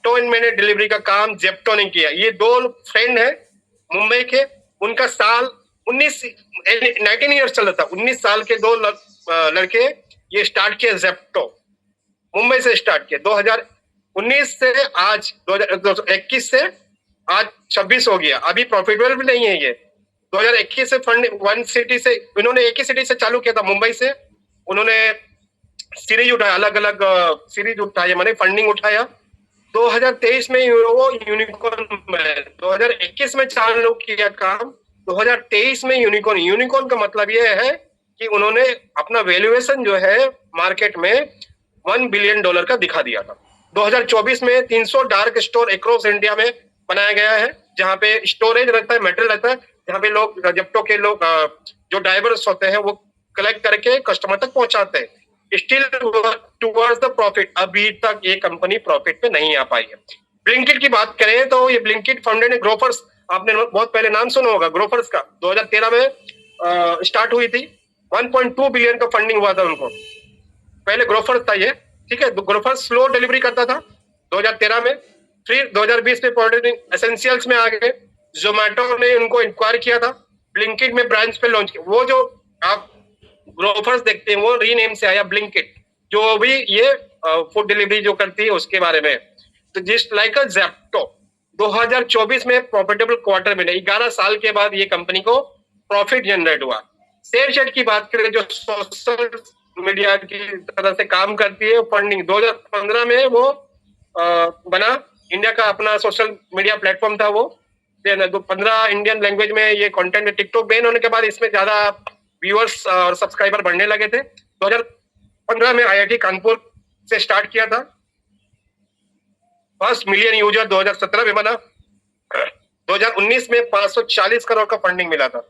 10 मिनट डिलीवरी का काम जेप्टो ने किया। ये दो फ्रेंड है मुंबई के, उनका साल 19 ईयर्स चल रहा था। 19 साल के दो लड़के ये स्टार्ट किया जेप्टो, मुंबई से स्टार्ट किया। 2019 से आज 2021 से आज 26 हो गया, अभी प्रॉफिटेबल भी नहीं है ये। 2021 से फंड वन सिटी से इन्होंने एक ही सिटी से चालू किया था, मुंबई से। उन्होंने सीरीज उठाया, अलग अलग सीरीज उठाया, मैंने फंडिंग उठाया। 2023 में वो यूनिकॉर्न में, 2021 में चालू किया काम, 2023 में यूनिकॉर्न का मतलब ये है कि उन्होंने अपना वैल्यूएशन जो है मार्केट में $1 बिलियन का दिखा दिया था। 2024 में 300 डार्क स्टोर अक्रॉस इंडिया में बनाया गया है, जहाँ पे स्टोरेज रहता है, मेटेरियल रहता है, जहाँ पे लोग जेप्टो के लोग जो ड्राइवर्स होते हैं वो कलेक्ट करके कस्टमर तक पहुंचाते हैं। स्टिल टुवर्ड्स द प्रॉफिट, अभी तक ये कंपनी प्रॉफिट पे नहीं आ पाई है। ब्लिंकिट की बात करें तो ये ब्लिंकिट फाउंडेड ग्रोफर्स, आपने बहुत पहले नाम सुना होगा ग्रोफर्स का, 2013 में स्टार्ट हुई थी। 1.2 बिलियन का फंडिंग हुआ था उनको, पहले ग्रोफर्स था ये, ठीक है। ग्रोफर्स स्लो डिलीवरी करता था 2013 में, फिर 2020 में प्रोडक्ट एसेंशियल्स में आ गए। जोमेटो ने उनको इंक्वायर किया था, ब्लिंकिट में ब्रांच पे लॉन्च किया। वो जो आप ग्रोफर्स देखते हैं वो रीनेम से आया ब्लिंकिट, जो भी ये फूड डिलीवरी जो करती है उसके बारे में। तो जस्ट लाइक अ जेप्टो 2024 में प्रॉफिटेबल क्वार्टर में, 11 साल के बाद ये कंपनी को प्रॉफिट जनरेट हुआ। शेयर चैट की बात करें जो सोशल मीडिया की तरह से काम करती है, फंडिंग 2015 में वो बना, इंडिया का अपना सोशल मीडिया प्लेटफॉर्म था वो। 15 इंडियन लैंग्वेज में ये कंटेंट, टिकटॉक बैन होने के बाद इसमें ज्यादा व्यूअर्स और सब्सक्राइबर बढ़ने लगे थे। 2015 में IIT कानपुर से स्टार्ट किया था, फर्स्ट मिलियन यूजर 2017 में बना। 2019 में 540 करोड़ का फंडिंग मिला था।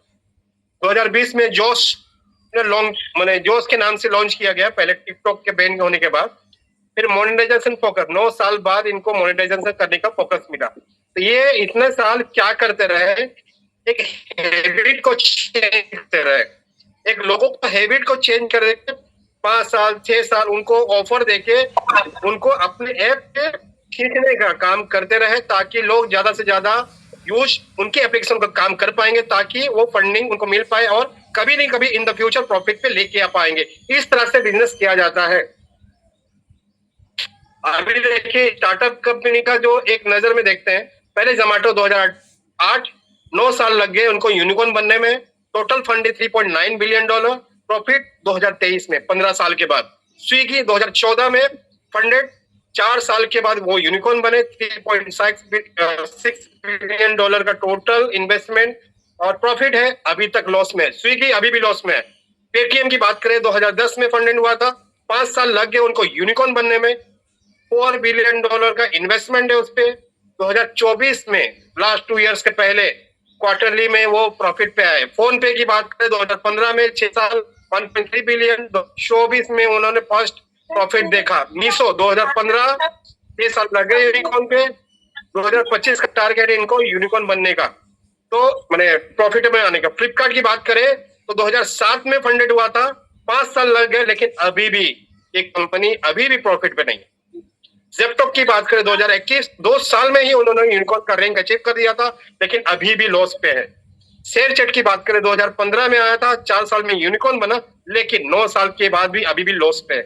2020 में जोश जोश के नाम से लॉन्च किया गया, पहले टिकटॉक के बैन होने के बाद। फिर मोनेटाइजेशन फोकस, 9 साल बाद इनको मोनेटाइजेशन करने का फोकस मिला। तो ये इतने साल क्या करते रहे? एक हैबिट को चेंज करते रहे, एक लोगों का हैबिट को चेंज कर देके 5 साल 6 साल उनको ऑफर देके उनको अपने ऐप पे खींचने का काम करते रहे, ताकि लोग ज्यादा से ज्यादा यूज उनके एप्लीकेशन का काम कर पाएंगे, ताकि वो फंडिंग उनको मिल पाए और कभी नहीं कभी इन द फ्यूचर प्रॉफिट पे लेके आ पाएंगे। इस तरह से बिजनेस किया जाता है। अभी देखिए स्टार्टअप कंपनी का जो एक नजर में देखते हैं, पहले जोमेटो 2008, 9 साल लग गए उनको यूनिकॉर्न बनने में। टोटल फंड $3.9 बिलियन, प्रॉफिट 2023 में 15 साल के बाद। स्विगी 2014 में फंडेड, 4 साल के बाद वो यूनिकॉर्न बने। $3.6 बिलियन का टोटल इन्वेस्टमेंट, और प्रॉफिट है अभी तक लॉस में। स्विगी अभी भी लॉस में है। पेटीएम की बात करें 2010 में फंडेड हुआ था, 5 साल लग गए उनको यूनिकॉर्न बनने में। $4 बिलियन का इन्वेस्टमेंट है उस पे। 2024 में लास्ट 2 इयर्स के पहले क्वार्टरली में वो प्रॉफिट पे आए। फोन पे की बात करें 2015 में 6 साल 1.3 बिलियन। 24 में उन्होंने फर्स्ट प्रॉफिट देखा। मीशो 2015 6 साल लगे यूनिकॉर्न पे। 2025 का टारगेट है इनको यूनिकॉर्न बनने का, तो मैंने प्रॉफिट में आने का। फ्लिपकार्ट की बात करें तो 2007 में फंडेड हुआ था, 5 साल लग गए, लेकिन अभी भी एक कंपनी अभी भी प्रॉफिट पे नहीं है। ज़ेप्टो की बात करें 2021, 2 साल में ही उन्होंने यूनिकॉर्न का रैंक अचीव कर दिया था, लेकिन अभी भी लॉस पे है। शेयरचैट की बात करें 2015 में आया था, 4 साल में यूनिकॉर्न बना, लेकिन 9 साल के बाद भी अभी भी लॉस पे है।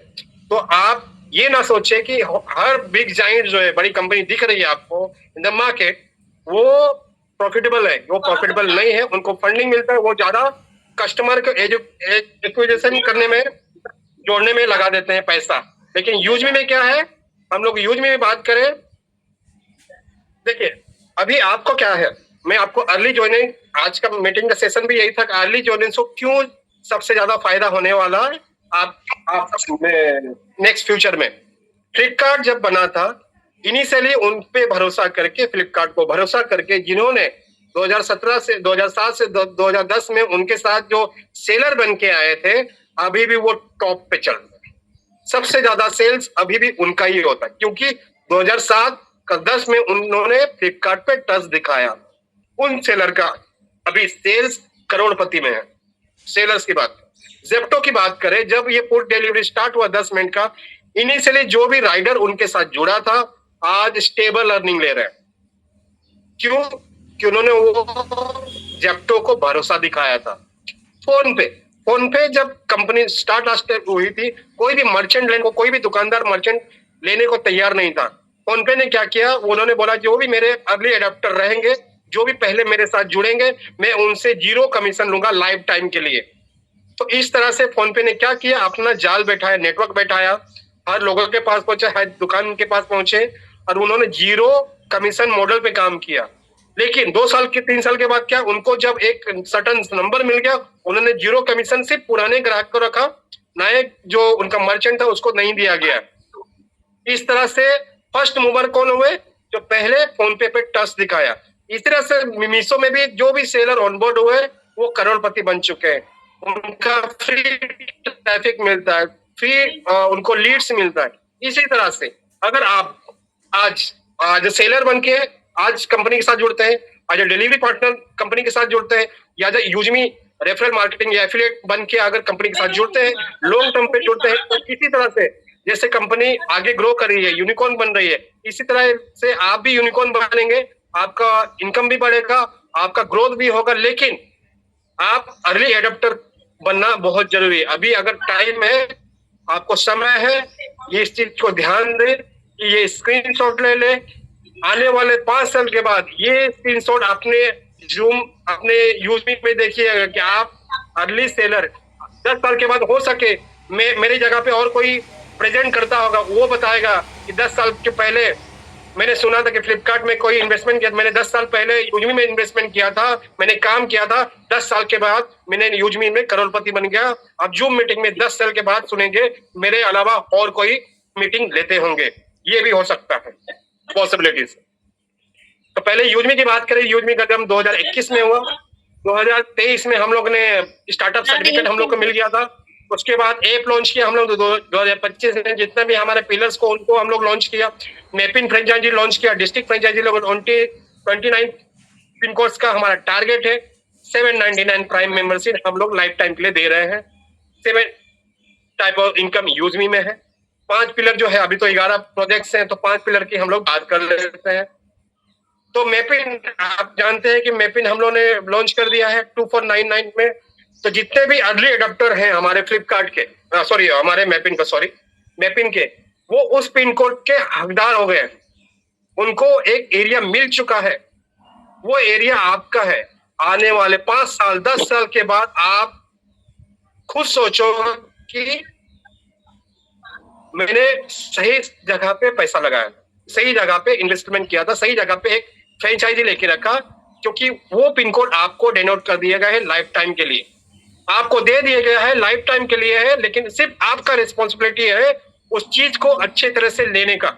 तो आप ये ना सोचे कि हर बिग जाइंट जो है, बड़ी कंपनी दिख रही है आपको इन द मार्केट, वो प्रॉफिटेबल है। वो प्रॉफिटेबल नहीं है, उनको फंडिंग मिलता है, वो ज्यादा कस्टमर को एक्विजिशन करने में, जोड़ने में लगा देते हैं पैसा। लेकिन यूजमी में क्या है, हम लोग यूजमी में बात करें, देखिए अभी आपको क्या है, मैं आपको अर्ली ज्वाइनिंग, आज का मीटिंग का सेशन भी यही था कि अर्ली ज्वाइनिंग को क्यों सबसे ज्यादा फायदा होने वाला है आप नेक्स्ट फ्यूचर में। फ्लिपकार्ट जब बना था, इनिशियली उन पे भरोसा करके, फ्लिपकार्ट को भरोसा करके, जिन्होंने 2017 से 2007 से 2010 में उनके साथ जो सेलर बन के आए थे, अभी भी वो टॉप पे चल रहे हैं। सबसे ज्यादा सेल्स अभी भी उनका ही होता है, क्योंकि 2007 का 10 में उन्होंने फ्लिपकार्ट पे टच दिखाया। उन सेलर का अभी सेल्स करोड़पति में है। सेलर्स की बात, ज़ेप्टो की बात करें, जब ये फूड डिलीवरी स्टार्ट हुआ 10 मिनट का, इनिशियली जो भी राइडर उनके साथ जुड़ा था, आज स्टेबल अर्निंग ले रहे हैं। क्यों? कि उन्होंने वो ज़ेप्टो को भरोसा दिखाया था। फोन पे जब कंपनी स्टार्ट हुई थी, कोई भी मर्चेंट लेने को, कोई भी दुकानदार मर्चेंट लेने को तैयार नहीं था। फोन पे ने क्या किया, उन्होंने बोला जो भी मेरे अर्ली एडाप्टर रहेंगे, जो भी पहले मेरे साथ जुड़ेंगे, मैं उनसे 0 कमीशन लूंगा लाइफ टाइम के लिए। तो इस तरह से फोन पे ने क्या किया, अपना जाल बैठाया, नेटवर्क बैठाया, हर लोगों के पास पहुंचे, हर दुकान के पास पहुंचे, और उन्होंने 0 कमीशन मॉडल पे काम किया। लेकिन 2 साल के 3 साल के बाद क्या, उनको जब एक सर्टन नंबर मिल गया, उन्होंने 0 कमीशन सिर्फ पुराने ग्राहक को रखा, नए जो उनका मर्चेंट था उसको नहीं दिया गया। इस तरह से फर्स्ट मूवर कौन हुए, जो पहले फोन पे टच दिखाया। इस तरह से मीशो में भी जो भी सेलर ऑनबोर्ड हुए, वो करोड़पति बन चुके हैं। उनका फ्री ट्रैफिक मिलता है, फ्री उनको लीड्स मिलता है। इसी तरह से अगर आप आज सेलर बन के आज कंपनी के साथ जुड़ते हैं, आज डिलीवरी पार्टनर कंपनी के साथ जुड़ते हैं, या यूजमी रेफरल मार्केटिंग या एफिलिएट बन के अगर कंपनी के साथ जुड़ते हैं, लॉन्ग टर्म पे जुड़ते हैं, तो किसी तरह से जैसे कंपनी आगे ग्रो कर रही है, यूनिकॉर्न बन रही है, इसी तरह से आप भी यूनिकॉर्न बनेंगे। आपका इनकम भी बढ़ेगा, आपका ग्रोथ भी होगा। लेकिन आप अर्ली एडाप्टर बनना बहुत जरूरी है। अभी अगर टाइम है, आपको समय है, ये इस चीज को ध्यान दे कि ये स्क्रीनशॉट ले ले। आने वाले 5 साल के बाद ये स्क्रीनशॉट अपने अपने यूजमी में देखिएगा कि आप अर्ली सेलर 10 साल के बाद हो सके मेरी जगह पे और कोई प्रेजेंट करता होगा, वो बताएगा कि 10 साल के पहले मैंने सुना था कि फ्लिपकार्ट में कोई इन्वेस्टमेंट किया, मैंने 10 साल पहले यूजमी में इन्वेस्टमेंट किया था, मैंने काम किया था, 10 साल के बाद मैंने यूजमी में करोड़पति बन गया। अब जूम मीटिंग में 10 साल के बाद सुनेंगे, मेरे अलावा और कोई मीटिंग लेते होंगे। ये भी हो सकता है, पॉसिबिलिटीज। तो पहले यूजमी की बात करें, यूजमी का जन्म 2021 में हुआ। 2023 में हम लोग ने स्टार्टअप सर्टिफिकेट हम लोग को मिल गया था। उसके बाद ऐप लॉन्च किया हम लोग 2025 में, जितने भी हमारे पिलर्स को उनको हम लोग लॉन्च किया। मैपिंग फ्रेंचाइजी लॉन्च किया, डिस्ट्रिक्ट फ्रेंचाइजी लोग 29 पिन कोड्स का हमारा टारगेट है। 799 प्राइम मेंबरशिप हम लोग लाइफ टाइम के लिए दे रहे हैं। 7 टाइप ऑफ इनकम यूजमी में है। 5 पिलर जो है, अभी तो 11 प्रोजेक्ट्स हैं, तो 5 पिलर की हम लोग बात कर लेते हैं। तो मैपिन, आप जानते हैं कि मैपिन हम लोग ने लॉन्च कर दिया है 2499 में। तो जितने भी अर्ली एडाप्टर हैं हमारे फ्लिपकार्ट के, हमारे मैपिन के, वो उस पिन कोड के हकदार हो गए। उनको एक एरिया मिल चुका है, वो एरिया आपका है। आने वाले 5 साल 10 साल के बाद आप खुद सोचो कि मैंने सही जगह पे पैसा लगाया, सही जगह पे इन्वेस्टमेंट किया था, सही जगह पे एक फ्रेंचाइजी लेके रखा, क्योंकि वो पिन कोड आपको डिनोट कर दिया गया है लाइफ टाइम के लिए, आपको दे दिया गया है, लाइफ टाइम के लिए है। लेकिन सिर्फ आपका रिस्पॉन्सिबिलिटी है उस चीज को अच्छे तरह से लेने का।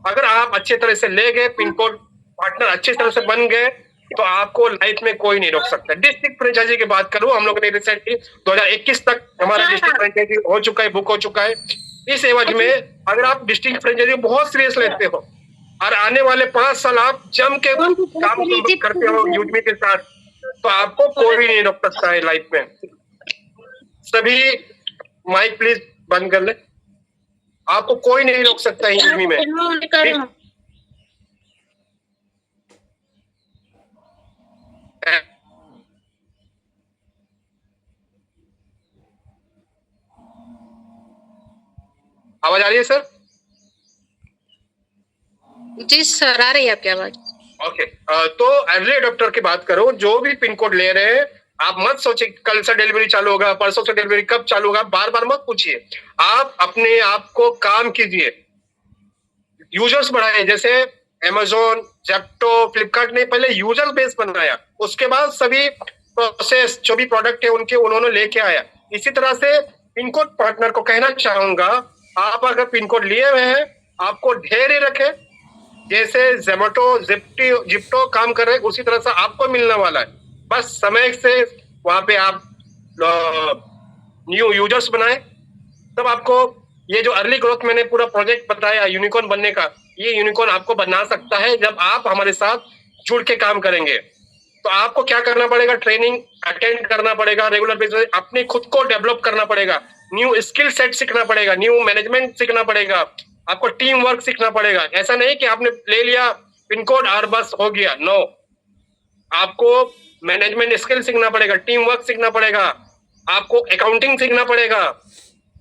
अगर आप अच्छे तरह से ले गए, पिन कोड पार्टनर अच्छे तरह से बन गए, तो आपको लाइफ में कोई नहीं रोक सकता। डिस्ट्रिक्ट फ्रेंचाइजी की बात करूं, हम लोगों ने रिसेंटली 2021 तक हमारा डिस्ट्रिक्ट फ्रेंचाइजी हो चुका है, बुक हो चुका है। इस एवज में अगर आप डिस्ट्रिक्ट फ्रेंचाइजी बहुत सीरियस लेते हो और आने वाले 5 साल आप जम के काम करते हो यूजमी के साथ, तो आपको कोई भी नहीं रोक सकता है लाइफ में। सभी माइक प्लीज बंद कर ले। आपको कोई नहीं रोक सकता है यूजमी में। आवाज आ रही है सर? जी सर, आ रही है आपकी आवाज। ओके, तो अर्ली अडॉप्टर की बात करो, जो भी पिन कोड ले रहे हैं, आप मत सोचिए कल से डिलीवरी चालू होगा, परसों से डिलीवरी कब चालू होगा, बार बार मत पूछिए। आप अपने आप को काम कीजिए, यूजर्स बढ़ाए। जैसे Amazon, जेप्टो, फ्लिपकार्ट ने पहले यूजर बेस बनाया, उसके बाद सभी प्रोसेस जो भी प्रोडक्ट है उनके उन्होंने लेके आया। इसी तरह से पिन कोड पार्टनर को कहना चाहूंगा, आप अगर पिन कोड लिए हुए हैं, आपको ढेर ही रखे। जैसे जोमेटो, जिप्टो काम कर रहे हैं, उसी तरह से आपको मिलने वाला है। बस समय से वहां पे आप न्यू यूजर्स बनाए, तब आपको ये जो अर्ली ग्रोथ मैंने पूरा प्रोजेक्ट बताया यूनिकॉर्न बनने का, ये यूनिकॉर्न आपको बना सकता है जब आप हमारे साथ जुड़ के काम करेंगे। तो आपको क्या करना पड़ेगा? ट्रेनिंग अटेंड करना पड़ेगा, रेगुलर बेसिस अपने खुद को डेवलप करना पड़ेगा, न्यू स्किल सेट सीखना पड़ेगा, न्यू मैनेजमेंट सीखना पड़ेगा, आपको टीम वर्क सीखना पड़ेगा। ऐसा नहीं कि आपने ले लिया पिन कोड और बस हो गया, नो। आपको मैनेजमेंट स्किल सीखना पड़ेगा, टीम वर्क सीखना पड़ेगा, आपको अकाउंटिंग सीखना पड़ेगा,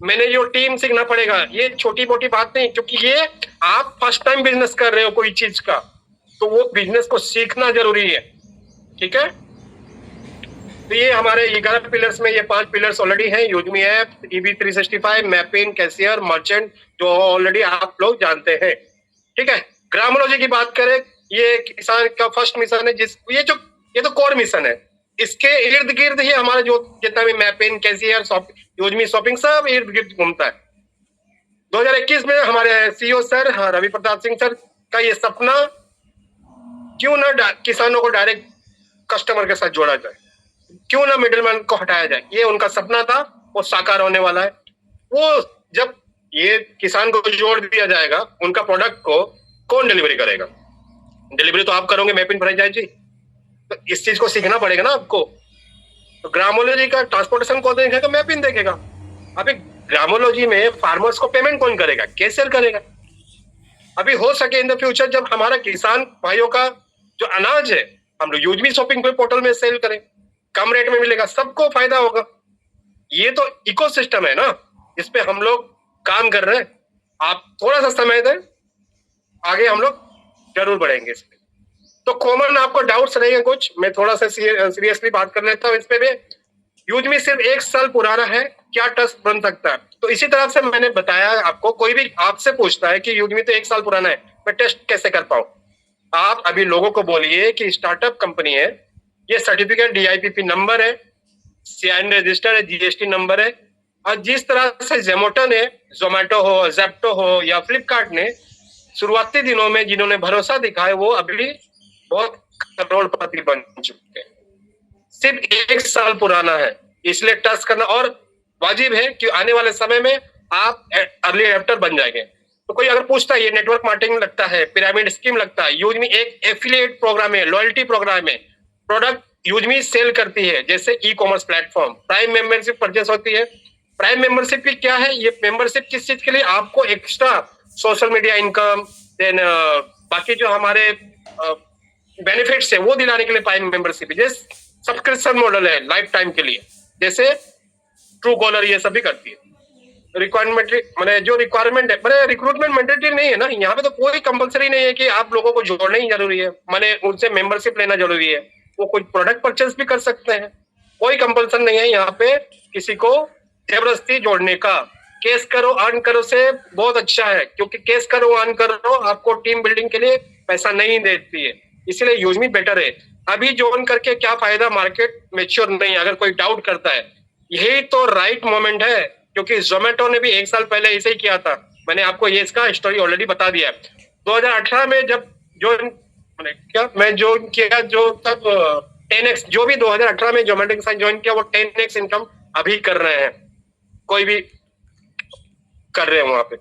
मैनेज योर टीम सीखना पड़ेगा। ये छोटी मोटी बात नहीं, क्योंकि ये आप फर्स्ट टाइम बिजनेस कर रहे हो कोई चीज का, तो वो बिजनेस को सीखना जरूरी है। ठीक है, तो ये हमारे 11 पिलर्स में ये 5 पिलर्स ऑलरेडी हैं। UseMe app, EB365, mapping, cashier, merchant, जो ऑलरेडी आप लोग जानते हैं। ठीक है, ग्रामोलॉजी की बात करें, ये किसान का फर्स्ट मिशन है, ये तो कोर मिशन है। इसके इर्द गिर्द ही हमारा जो जितना भी मैपिंग, कैशियर, यूजमी शॉपिंग सब इर्द गिर्द घूमता है। 2021 में हमारे CEO sir Ravi Pratap Singh sir का ये सपना, क्यों ना किसानों को डायरेक्ट कस्टमर के साथ जोड़ा जाए, क्यों ना मिडिलमैन को हटाया जाए, ये उनका सपना था, वो साकार होने वाला है। वो जब ये किसान को जोड़ दिया जाएगा, उनका प्रोडक्ट को कौन डिलीवरी करेगा? डिलीवरी तो आप करोगे मैपिंग फ्रेंचाइजी, तो इस चीज को सीखना पड़ेगा ना आपको। तो ग्रामोलॉजी का ट्रांसपोर्टेशन कौन देखेगा? मैपिंग देखेगा। अभी ग्रामोलॉजी में फार्मर्स को पेमेंट कौन करेगा? कैशियर करेगा। अभी हो सके इन द फ्यूचर जब हमारा किसान भाइयों का जो अनाज है हम लोग यूजमी शॉपिंग पोर्टल में सेल करें, कम रेट में मिलेगा, सबको फायदा होगा। ये तो इकोसिस्टम है ना, इस पे हम लोग काम कर रहे हैं। आप थोड़ा सा समय दें, आगे हम लोग जरूर बढ़ेंगे इस पे। तो कॉमन आपको डाउट्स रहेंगे कुछ, मैं थोड़ा सा सीरियसली बात कर लेता हूँ इस पे भी। यूजमी सिर्फ 1 साल पुराना है, क्या ट्रस्ट बन सकता है? तो इसी तरह से मैंने बताया आपको, कोई भी आपसे पूछता है कि यूजमी तो 1 साल पुराना है, मैं टेस्ट कैसे कर पाऊं? आप अभी लोगों को बोलिए कि स्टार्टअप कंपनी है, ये सर्टिफिकेट DIPP नंबर है, CIN रजिस्टर है, GST नंबर है। और जिस तरह से जोमेटो हो, जेप्टो हो या फ्लिपकार्ट ने शुरुआती दिनों में जिन्होंने भरोसा दिखाया, वो अभी बहुत करोड़पति बन चुके हैं। सिर्फ 1 साल पुराना है, इसलिए ट्रस्ट करना और वाजिब है कि आने वाले समय में आप अर्ली एडेप्टर बन जाएंगे। तो कोई अगर पूछता है ये नेटवर्क मार्केटिंग लगता है, पिरामिड स्कीम लगता है, यूजमी एक एफिलिएट प्रोग्राम है, लॉयल्टी प्रोग्राम है, प्रोडक्ट यूजमी सेल करती है, जैसे e-commerce platform. Prime membership purchase होती है। प्राइम मेंबरशिप की क्या है? ये मेंबरशिप किस चीज के लिए? आपको extra social media income, then बाकी जो हमारे बेनिफिट्स है वो दिलाने के लिए प्राइम मेंबरशिप है। जैसे सब्सक्रिप्शन मॉडल है लाइफ टाइम के लिए, जैसे ट्रू कॉलर ये सब भी करती है। रिक्वायरमेंट मैंने जो रिक्वायरमेंट है, मैंने रिक्रूटमेंट मैंडेटरी नहीं है ना, यहाँ पे तो कोई कंपलसरी नहीं है कि आप लोगों को जोड़ना ही जरूरी है, मैंने उनसे मेंबरशिप लेना जरूरी है। वो कोई प्रोडक्ट परचेस भी कर सकते हैं, कोई कंपल्सन नहीं है यहाँ पे किसी को जबरदस्ती जोड़ने का। केस करो अर्न करो से बहुत अच्छा है, क्योंकि केस करो अर्न करो आपको टीम बिल्डिंग के लिए पैसा नहीं देती है, इसलिए यूजमी बेटर है। अभी ज्वाइन करके क्या फायदा? मार्केट मेच्योर नहीं है। अगर कोई डाउट करता है, यही तो राइट मोमेंट है, क्योंकि जोमेटो ने भी 1 साल पहले ऐसे ही किया था। मैंने आपको ये इसका स्टोरी ऑलरेडी बता दिया है। 2018 में जब जो क्या मैं जो किया जो तब 10x जो भी 2018 में जोमेटो के साथ ज्वाइन किया वो 10x इनकम अभी कर रहे हैं, कोई भी कर रहे हैं वहां पे।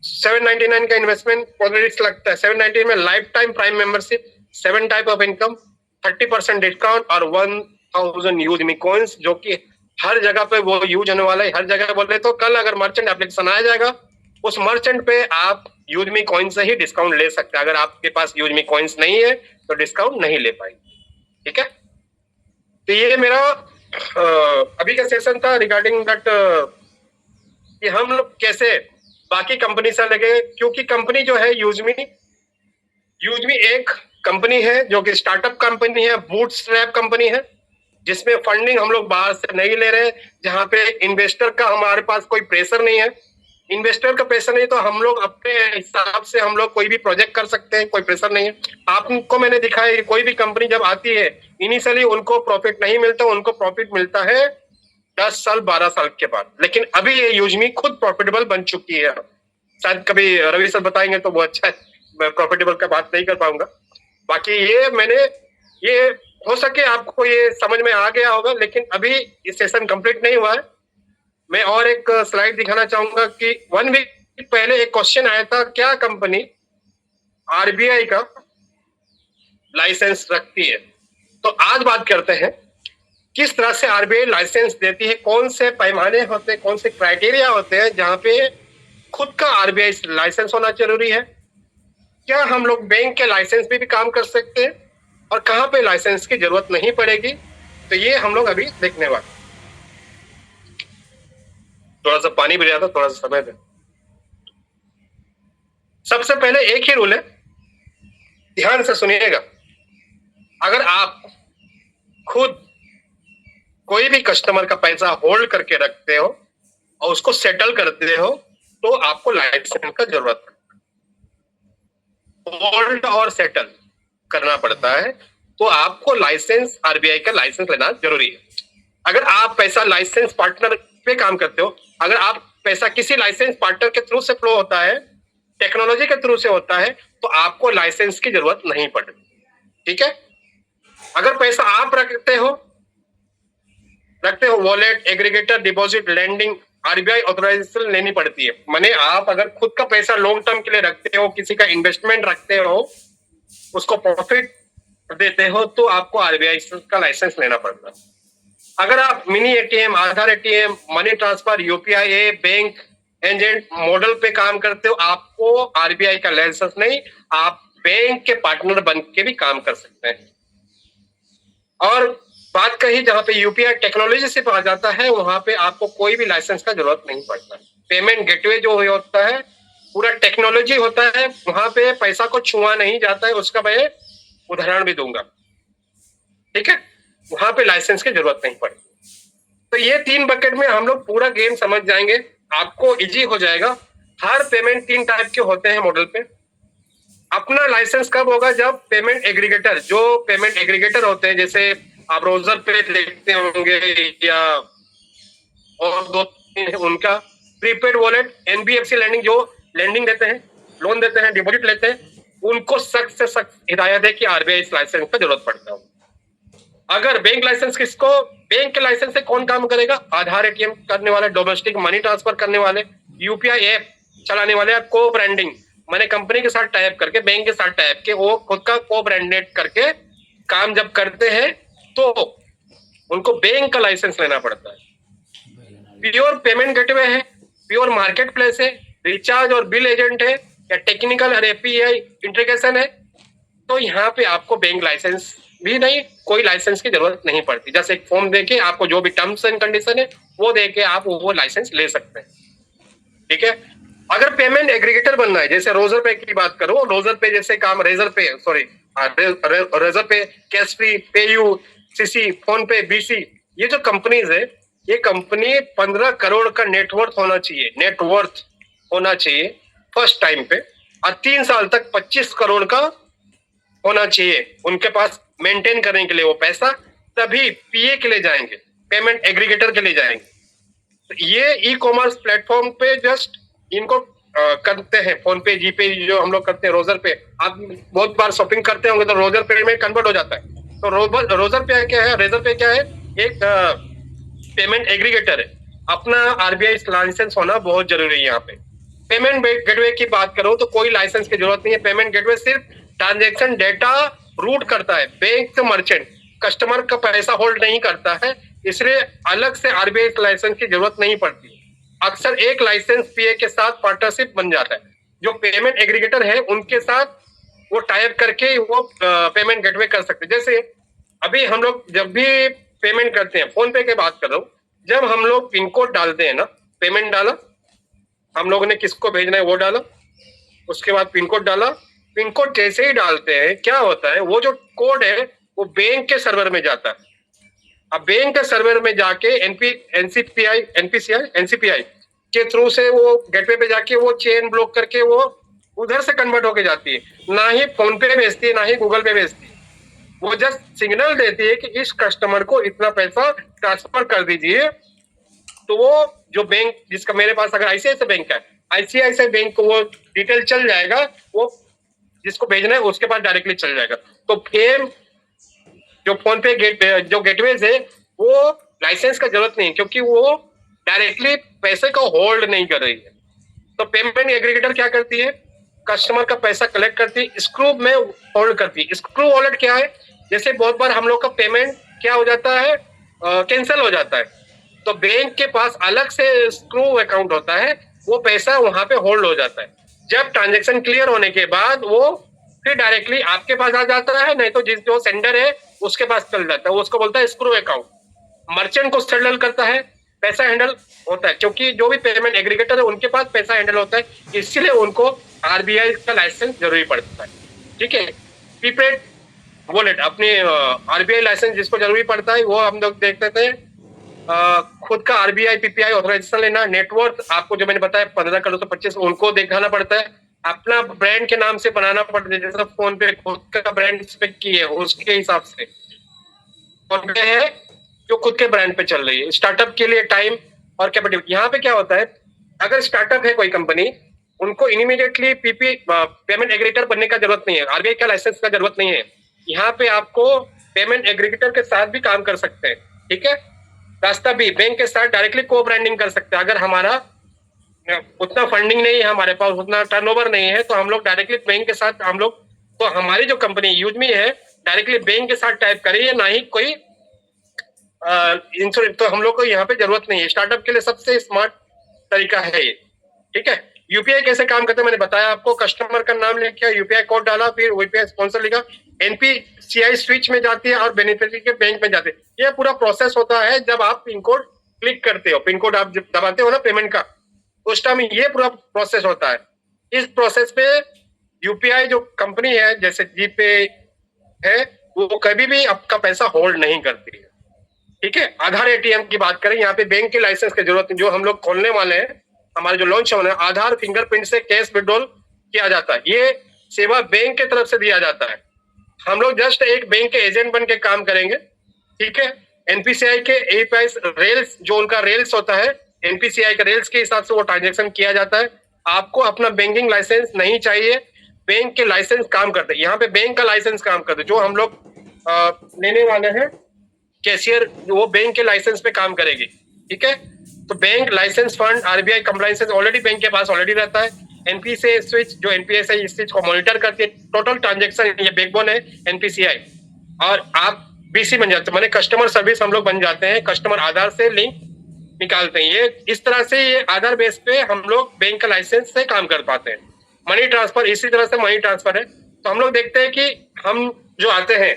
799 का इन्वेस्टमेंट ऑलरेडी लगता है। 799 में life time prime membership, 7 type of income, 30% discount और 1000 यूज मी कॉइन्स, जो कि हर जगह पे वो यूज होने वाला है। हर जगह बोले तो कल अगर मर्चेंट एप्लीकेशन आया जाएगा, उस मर्चेंट पे आप यूज मी कॉइन से ही डिस्काउंट ले सकते हैं। अगर आपके पास यूज मी कॉइन्स नहीं है तो डिस्काउंट नहीं ले पाएंगे। ठीक है, तो ये मेरा अभी का सेशन था रिगार्डिंग दैट कि हम लोग कैसे बाकी कंपनी से लगे, क्योंकि कंपनी जो है यूजमी एक कंपनी है जो कि स्टार्टअप कंपनी है, बूटस्ट्रैप कंपनी है, जिसमें फंडिंग हम लोग बाहर से नहीं ले रहे, जहां पे इन्वेस्टर का हमारे पास कोई प्रेशर नहीं है। इन्वेस्टर का प्रेशर नहीं तो हम लोग अपने हिसाब से हम लोग कोई भी प्रोजेक्ट कर सकते हैं, कोई प्रेशर नहीं है। आपको मैंने दिखाया कोई भी कंपनी जब आती है इनिशियली उनको प्रॉफिट नहीं मिलता, उनको प्रॉफिट मिलता है 10 साल 12 साल के बाद। लेकिन अभी ये यूजमी खुद प्रॉफिटेबल बन चुकी है। शायद कभी रवि सर बताएंगे तो वो अच्छा है, मैं प्रॉफिटेबल का बात नहीं कर पाऊंगा। बाकी ये हो सके आपको ये समझ में आ गया होगा, लेकिन अभी ये सेशन कंप्लीट नहीं हुआ है। मैं और एक स्लाइड दिखाना चाहूंगा कि 1 वीक पहले एक क्वेश्चन आया था, क्या कंपनी आरबीआई का लाइसेंस रखती है। तो आज बात करते हैं किस तरह से आरबीआई लाइसेंस देती है, कौन से पैमाने होते हैं, कौन से क्राइटेरिया होते हैं जहां पे खुद का आरबीआई लाइसेंस होना जरूरी है, क्या हम लोग बैंक के लाइसेंस पे भी काम कर सकते हैं और कहां पे लाइसेंस की जरूरत नहीं पड़ेगी। तो ये हम लोग अभी देखने वाले। थोड़ा सा पानी भी जाता, थोड़ा सा समय दे। सबसे पहले एक ही रूल है, ध्यान से सुनिएगा। अगर आप खुद कोई भी कस्टमर का पैसा होल्ड करके रखते हो और उसको सेटल करते हो तो आपको लाइसेंस का जरूरत है। होल्ड और सेटल करना पड़ता है तो आपको लाइसेंस, आरबीआई का लाइसेंस लेना जरूरी है। अगर आप पैसा लाइसेंस पार्टनर पे काम करते हो, अगर आप पैसा किसी लाइसेंस पार्टनर के थ्रू से फ्लो होता है, टेक्नोलॉजी के थ्रू से होता है, तो आपको लाइसेंस की जरूरत नहीं पड़ती। ठीक है, अगर पैसा आप रखते हो wallet, aggregator, deposit, lending, RBI authorisation लेनी पड़ती है। माने आप अगर खुद का पैसा लॉन्ग टर्म के लिए रखते हो, किसी का इन्वेस्टमेंट रखते हो, उसको प्रॉफिट देते हो, तो आपको आरबीआई का लाइसेंस लेना पड़ता है। अगर आप mini ATM, Aadhaar ATM, money transfer, UPI, bank agent model पे काम करते हो, आपको आरबीआई का लाइसेंस नहीं, आप बैंक के पार्टनर बन के भी काम कर सकते हैं। और बात कही जहां पे यूपीआई टेक्नोलॉजी से आ जाता है, वहां पे आपको कोई भी लाइसेंस का जरूरत नहीं पड़ता। पेमेंट गेटवे जो होता है पूरा टेक्नोलॉजी होता है, वहां पे पैसा को छुआ नहीं जाता है। उसका मैं उदाहरण भी दूंगा। ठीक है, वहां पे लाइसेंस की जरूरत नहीं पड़ती। तो ये 3 बकेट में हम लोग पूरा गेम समझ जाएंगे, आपको इजी हो जाएगा। हर पेमेंट 3 टाइप के होते हैं मॉडल पे। अपना लाइसेंस कब होगा, जब पेमेंट एग्रीगेटर, जो पेमेंट एग्रीगेटर होते हैं, जैसे आप ब्राउजर पे देखते होंगे या और 2 उनका प्रीपेड वॉलेट, एनबीएफसी लेंडिंग, जो लेंडिंग देते हैं, लोन देते हैं, डिपॉजिट लेते हैं, उनको सख्त से सख्त हिदायत है कि आरबीआई लाइसेंस का जरूरत पड़ता है। अगर बैंक लाइसेंस किसको, बैंक के लाइसेंस से कौन काम करेगा, आधार एटीएम करने वाले, डोमेस्टिक मनी ट्रांसफर करने वाले, यूपीआई ऐप चलाने वाले, को ब्रांडिंग मैंने कंपनी के साथ टाइप करके, बैंक के साथ टाइप के, वो खुद का को ब्रांडेड करके काम जब करते हैं तो उनको बैंक का लाइसेंस लेना पड़ता है। प्योर पेमेंट गेटवे है, प्योर मार्केट प्लेस है, रिचार्ज और बिल एजेंट है, या टेक्निकल और एपीआई इंटीग्रेशन है, तो यहाँ पे आपको बैंक लाइसेंस भी नहीं, कोई लाइसेंस की जरूरत नहीं पड़ती। जैसे एक फॉर्म देके आपको जो भी टर्म्स एंड कंडीशन है वो देके आप वो लाइसेंस ले सकते हैं। ठीक है, अगर पेमेंट एग्रीगेटर बनना है, जैसे रोजर पे की बात करो, रोजर पे जैसे काम, रेजर पे, cash free, PayU, CC, phone पे, बीसी, ये जो कंपनीज है, ये कंपनी 15 करोड़ का नेटवर्थ होना चाहिए फर्स्ट टाइम पे, और 3 साल तक 25 करोड़ का होना चाहिए उनके पास मेंटेन करने के लिए वो पैसा, तभी पीए के लिए जाएंगे, पेमेंट एग्रीगेटर के लिए जाएंगे। तो ये ई कॉमर्स प्लेटफॉर्म पे जस्ट इनको करते हैं, फोन पे, जीपे जो हम लोग करते हैं, रोजर पे, आप बहुत बार शॉपिंग करते होंगे तो रोजर पे में कन्वर्ट हो जाता है। तो रोजर पे क्या है, रेजर पे क्या है, एक पेमेंट एग्रीगेटर है। अपना आरबीआई लाइसेंस होना बहुत जरूरी है यहाँ पे। पेमेंट गेटवे की बात करो तो कोई लाइसेंस की जरूरत नहीं है। पेमेंट गेटवे सिर्फ ट्रांजैक्शन डेटा रूट करता है, बैंक से मर्चेंट, कस्टमर का पैसा होल्ड नहीं करता है, इसलिए अलग से आरबीआई लाइसेंस की जरूरत नहीं पड़ती। अक्सर एक लाइसेंस पीए के साथ पार्टनरशिप बन जाता है। जो पेमेंट एग्रीगेटर है उनके साथ वो टाइप करके वो पेमेंट गेटवे कर सकते हैं। जैसे अभी हम लोग जब भी पेमेंट करते हैं, फोन पे की बात कर रहा हूँ, जब हम लोग पिन कोड डालते हैं ना, पेमेंट डाला, हम लोगों ने किसको भेजना है वो डाला, उसके बाद पिन कोड डाला, पिन कोड जैसे ही डालते हैं क्या होता है, वो जो कोड है वो बैंक के सर्वर में जाता है। अब बैंक के सर्वर में जाके एनसीपीआई के थ्रू से वो गेटवे पे जाके वो चेन ब्लॉक करके वो उधर से कन्वर्ट होके जाती है। ना ही फोन पे भेजती है, ना ही गूगल पे भेजती है। वो जस्ट सिग्नल देती है कि इस कस्टमर को इतना पैसा ट्रांसफर कर दीजिए। तो वो जो बैंक जिसका मेरे पास अगर आईसीआईसीआई बैंक है, आईसीआईसीआई बैंक को वो डिटेल चल जाएगा, वो जिसको भेजना है उसके पास डायरेक्टली चल जाएगा। तो फिर जो फोन पे जो गेटवेज है वो लाइसेंस का जरूरत नहीं है, क्योंकि वो डायरेक्टली पैसे को होल्ड नहीं कर रही है। तो पेमेंट एग्रीगेटर क्या करती है, कस्टमर का पैसा कलेक्ट करती है, स्क्रू में होल्ड करती है। स्क्रू वॉलेट क्या है, जैसे बहुत बार हम लोग का पेमेंट क्या हो जाता है, कैंसिल हो जाता है, तो बैंक के पास अलग से स्क्रू अकाउंट होता है, वो पैसा वहां पे होल्ड हो जाता है। जब ट्रांजेक्शन क्लियर होने के बाद वो फिर डायरेक्टली आपके पास आ जाता है, नहीं तो जो सेंडर है उसके पास चल जाता है, वो उसको बोलता है स्क्रू अकाउंट। मर्चेंट को सेटल करता है, पैसा हैंडल होता है, क्योंकि जो भी पेमेंट एग्रीगेटर है उनके पास पैसा हैंडल होता है, इसलिए उनको आरबीआई का लाइसेंस जरूरी पड़ता है। ठीक है, प्रीपेड वॉलेट अपने आरबीआई लाइसेंस जिसको जरूरी पड़ता है वो हम लोग देखते थे। खुद का आरबीआई पीपीआई ऑथराइजेशन लेना, नेटवर्क आपको जो मैंने बताया 15 करोड़ से 25 उनको दिखाना पड़ता है, अपना ब्रांड के नाम से बनाना पड़ता है, जैसे फोन पे खुद का ब्रांड स्पेक की है उसके हिसाब से फोन पे है जो खुद के ब्रांड पे चल रही है। स्टार्टअप के लिए टाइम और कैपेबिलिटी, यहाँ पे क्या होता है, अगर स्टार्टअप है कोई कंपनी, उनको इमीडिएटली पेमेंट एग्रीगेटर बनने का जरूरत नहीं है, आरबीआई का लाइसेंस का जरूरत नहीं है। यहाँ पे आपको पेमेंट एग्रीगेटर के साथ भी काम कर सकते हैं। ठीक है, रास्ता भी बैंक के साथ डायरेक्टली को ब्रांडिंग कर सकते हैं। अगर हमारा उतना फंडिंग नहीं है, हमारे पास उतना टर्नओवर नहीं है, तो हम लोग डायरेक्टली बैंक के साथ हम लोग, तो हमारी जो कंपनी यूजमी है डायरेक्टली बैंक के साथ टाइप करिए, ना ही कोई इंश्योरेंस, तो हम लोग को यहाँ पे जरूरत नहीं है। स्टार्टअप के लिए सबसे स्मार्ट तरीका है ये। ठीक है, यूपीआई कैसे काम करते हैं मैंने बताया आपको, कस्टमर का नाम लिखा, यूपीआई कोड डाला, फिर यूपीआई स्पॉन्सर लिखा, एनपीसीआई स्विच में जाती है और बेनिफिशियरी के बैंक में जाते हैं। ये पूरा प्रोसेस होता है जब आप पिन कोड क्लिक करते हो, पिन कोड आप जब दबाते हो ना पेमेंट का, उस टाइम ये पूरा प्रोसेस होता है। इस प्रोसेस पे यूपीआई जो कंपनी है जैसे जीपे है वो कभी भी आपका पैसा होल्ड नहीं करती है। ठीक है, आधार एटीएम की बात करें, यहाँ पे बैंक के लाइसेंस की जरूरत नहीं, जो हम लोग खोलने वाले हैं, हमारे जो लॉन्च होने, आधार फिंगरप्रिंट से कैश विड्रॉल किया जाता है, ये सेवा बैंक के तरफ से दिया जाता है। हम लोग जस्ट एक बैंक के एजेंट बन के काम करेंगे। ठीक है, एनपीसीआई के एपीआई रेल्स, जो उनका रेल्स होता है, एनपीसीआई के रेल्स के हिसाब से वो ट्रांजेक्शन किया जाता है। आपको अपना बैंकिंग लाइसेंस नहीं चाहिए, बैंक के लाइसेंस काम करते हैं, यहाँ पे बैंक का लाइसेंस काम करते हैं। जो हम लोग लेने वाले हैं कैशियर, वो बैंक के लाइसेंस पे काम करेगी। ठीक है, तो bank licence fund RBI compliance already bank के पास ऑलरेडी रहता है। एनपीसीआई स्विच, जो एनपीएसआई इस चीज को मॉनिटर करती है, टोटल ट्रांजेक्शन, ये बैकबोन है एनपीसीआई, और आप बीसी बन जाते हैं, माने कस्टमर सर्विस हम लोग बन जाते हैं, कस्टमर आधार से लिंक निकालते हैं। ये इस तरह से ये आधार बेस पे हम लोग बैंक का लाइसेंस से काम कर पाते हैं। मनी ट्रांसफर इसी तरह से मनी ट्रांसफर है। तो हम लोग देखते हैं कि हम जो आते हैं,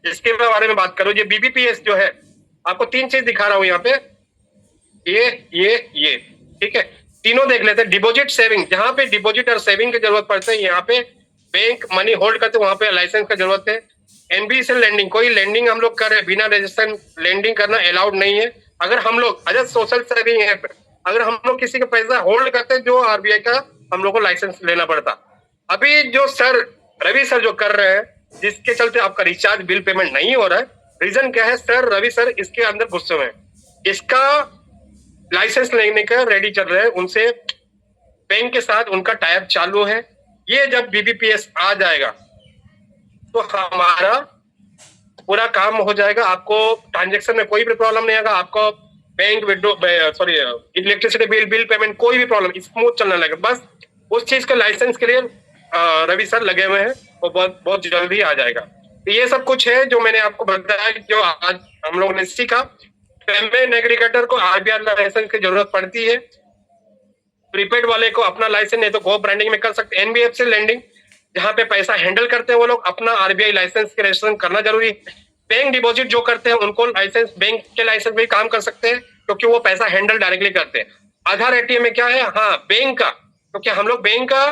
इसके बारे में बात करो, ये बीबीपीएस जो है, आपको 3 चीज दिखा रहा हूं यहाँ पे, ये ठीक है, तीनों देख लेते हैं। डिपॉजिट सेविंग, जहां पे डिपॉजिट और सेविंग की जरूरत पड़ती है, यहाँ पे बैंक मनी होल्ड करते हैं, वहां पे लाइसेंस की जरूरत है। एनबीएसएल लैंडिंग, कोई लैंडिंग हम लोग कर रहे हैं बिना रजिस्ट्रेशन, लैंडिंग करना अलाउड नहीं है। अगर हम लोग सोशल सेविंग है, अगर हम लोग किसी का पैसा होल्ड करते हैं, जो आरबीआई का हम लोग को लाइसेंस लेना पड़ता। अभी जो सर रवि सर जो कर रहे हैं, जिसके चलते आपका रिचार्ज बिल पेमेंट नहीं हो रहा है, रीजन क्या है सर? रवि सर इसके अंदर गुस्से में, इसका लाइसेंस लेने का रेडी चल रहे हैं, उनसे बैंक के साथ उनका टाइप चालू है। ये जब BBPS आ जाएगा तो हमारा पूरा काम हो जाएगा, आपको ट्रांजेक्शन में कोई भी प्रॉब्लम नहीं आएगा, आपको bank withdraw electricity bill payment कोई भी प्रॉब्लम, स्मूथ चलने लगेगा। बस उस चीज के लाइसेंस के लिए रवि सर लगे हुए हैं, वो बहुत जल्दी आ जाएगा। तो ये सब कुछ है जो मैंने आपको बताया, जो आज हम लोगों ने सीखा। पेमेंट एग्रीगेटर को RBI लाइसेंस की जरूरत पड़ती है। प्रीपेड वाले को अपना लाइसेंस नहीं तो गो ब्रांडिंग में कर सकते। NBFC लैंडिंग जहाँ पे पैसा हैंडल करते हैं वो लोग अपना RBI लाइसेंस के रजिस्ट्रेशन करना जरूरी है। बैंक डिपॉजिट जो करते हैं उनको लाइसेंस, बैंक के लाइसेंस में काम कर सकते हैं क्योंकि वो पैसा हैंडल डायरेक्टली करते हैं। आधार ATM में क्या है, हाँ बैंक का, क्योंकि हम लोग बैंक का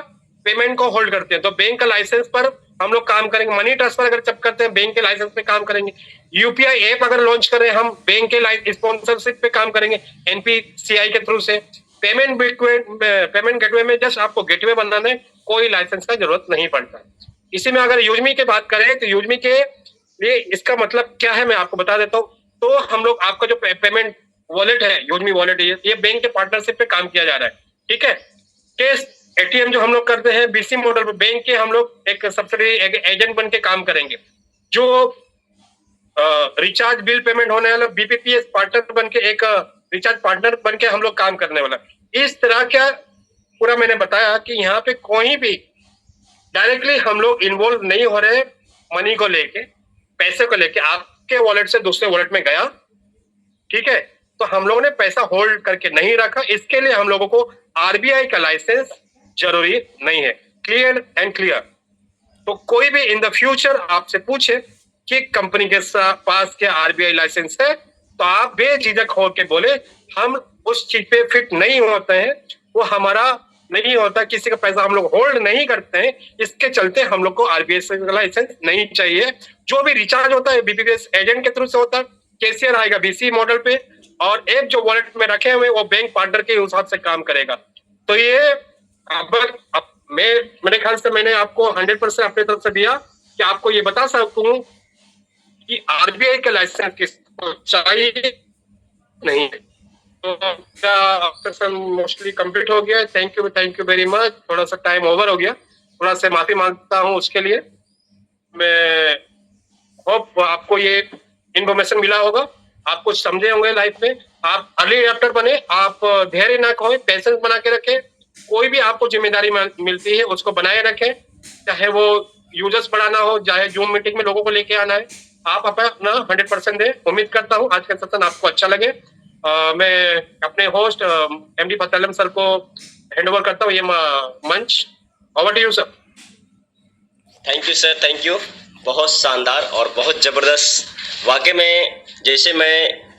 पेमेंट को होल्ड करते हैं तो बैंक का लाइसेंस पर हम लोग काम करेंगे। मनी ट्रांसफर अगर जब करते हैं बैंक के लाइसेंस पे काम करेंगे। UPI ऐप अगर लॉन्च करें हम बैंक के स्पॉन्सरशिप पे काम करेंगे NPCI के थ्रू से। पेमेंट गेटवे में जस्ट आपको गेटवे बनाना है, कोई लाइसेंस का जरूरत नहीं पड़ता। इसी में अगर यूजमी की बात करें तो यूजमी के लिए इसका मतलब क्या है मैं आपको बता देता हूँ। तो हम लोग आपका जो पेमेंट वॉलेट है, यूजमी वॉलेट, ये बैंक के पार्टनरशिप पे काम किया जा रहा है, ठीक है। कैश ATM जो हम लोग करते हैं BC मॉडल पे, बैंक के हम लोग एक सब्सिडी एजेंट बन के काम करेंगे। जो रिचार्ज बिल पेमेंट होने वाला BBPS पार्टनर बन के, एक रिचार्ज पार्टनर बन के हम लोग काम करने वाला। इस तरह का पूरा मैंने बताया कि यहाँ पे कोई भी डायरेक्टली हम लोग इन्वॉल्व नहीं हो रहे। मनी को लेके, पैसे को लेके आपके वॉलेट से दूसरे वॉलेट में गया, ठीक है, तो हम लोगों ने पैसा होल्ड करके नहीं रखा। इसके लिए हम लोगों को RBI का लाइसेंस जरूरी नहीं है। Clear and clear. तो कोई भी इन द फ्यूचर आपसे पूछे कि कंपनी के पास क्या RBI लाइसेंस है, तो आप बेझिझक होकर बोले हम उस चीज पे फिट नहीं होते हैं, वो हमारा नहीं होता, किसी का पैसा हम लोग होल्ड नहीं करते हैं, इसके चलते हम लोग को RBI से लाइसेंस नहीं चाहिए। जो भी रिचार्ज होता है BBPS एजेंट के थ्रू से होता है। कैशियर आएगा BC मॉडल पे और ऐप जो वॉलेट में रखे हुए वो बैंक पार्टनर के हिसाब से काम करेगा। तो ये अब मेरे ख्याल से मैंने आपको 100% अपनी तरफ से दिया कि आपको ये बता सकूं कि RBI का लाइसेंस किसको चाहिए नहीं है। तो आपका मोस्टली कंप्लीट हो गया। Thank you very much. थोड़ा सा टाइम ओवर हो गया, थोड़ा सा माफी मांगता हूं उसके लिए। मैं होप आपको ये इन्फॉर्मेशन मिला होगा, आप कुछ समझे होंगे लाइफ में। आप अर्ली एडेप्टर बने, आप धैर्य ना खोए, पेशेंस बना के रखें। कोई भी आपको जिम्मेदारी मिलती है उसको बनाए रखें, चाहे वो यूजर्स बढ़ाना हो, चाहे जूम मीटिंग में लोगों को लेके आना है, आप अपना 100% दें। उम्मीद करता हूँ आज का सेशन आपको अच्छा लगे। मैं अपने host MD Fateh Alam sir को हैंड ओवर करता हूँ ये मंच। Over to you sir. Thank you sir, thank you. बहुत शानदार और बहुत ज़बरदस्त। वाकई में जैसे मैं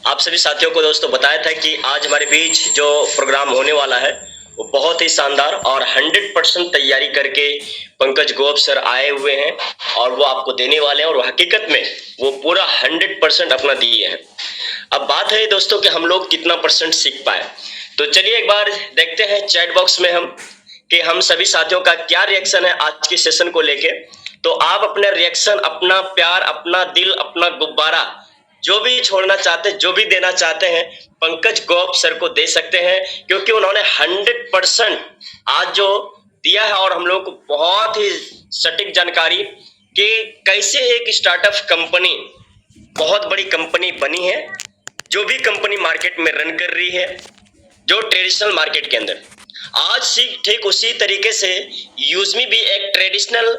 आप सभी साथियों को दोस्तों बताया था कि आज हमारे बीच जो प्रोग्राम होने वाला है वो बहुत ही शानदार और 100% तैयारी करके पंकज गोप सर आए हुए हैं और वो आपको देने वाले हैं, और हकीकत में वो पूरा 100% अपना दिए हैं। अब बात है दोस्तों कि हम लोग कितना % सीख पाए। तो चलिए एक बार देखते हैं चैट बॉक्स में हम कि हम सभी साथियों का क्या रिएक्शन है आज के सेशन को लेके। तो आप अपना रिएक्शन, अपना प्यार, अपना दिल, अपना गुब्बारा जो भी छोड़ना चाहते हैं, जो भी देना चाहते हैं, पंकज गोप सर को दे सकते हैं, क्योंकि उन्होंने 100% आज जो दिया है और हम लोग को बहुत ही सटीक जानकारी कि कैसे एक स्टार्टअप कंपनी बहुत बड़ी कंपनी बनी है, जो भी कंपनी मार्केट में रन कर रही है, जो ट्रेडिशनल मार्केट के अंदर आज ठीक उसी तरीके से यूजमी भी एक ट्रेडिशनल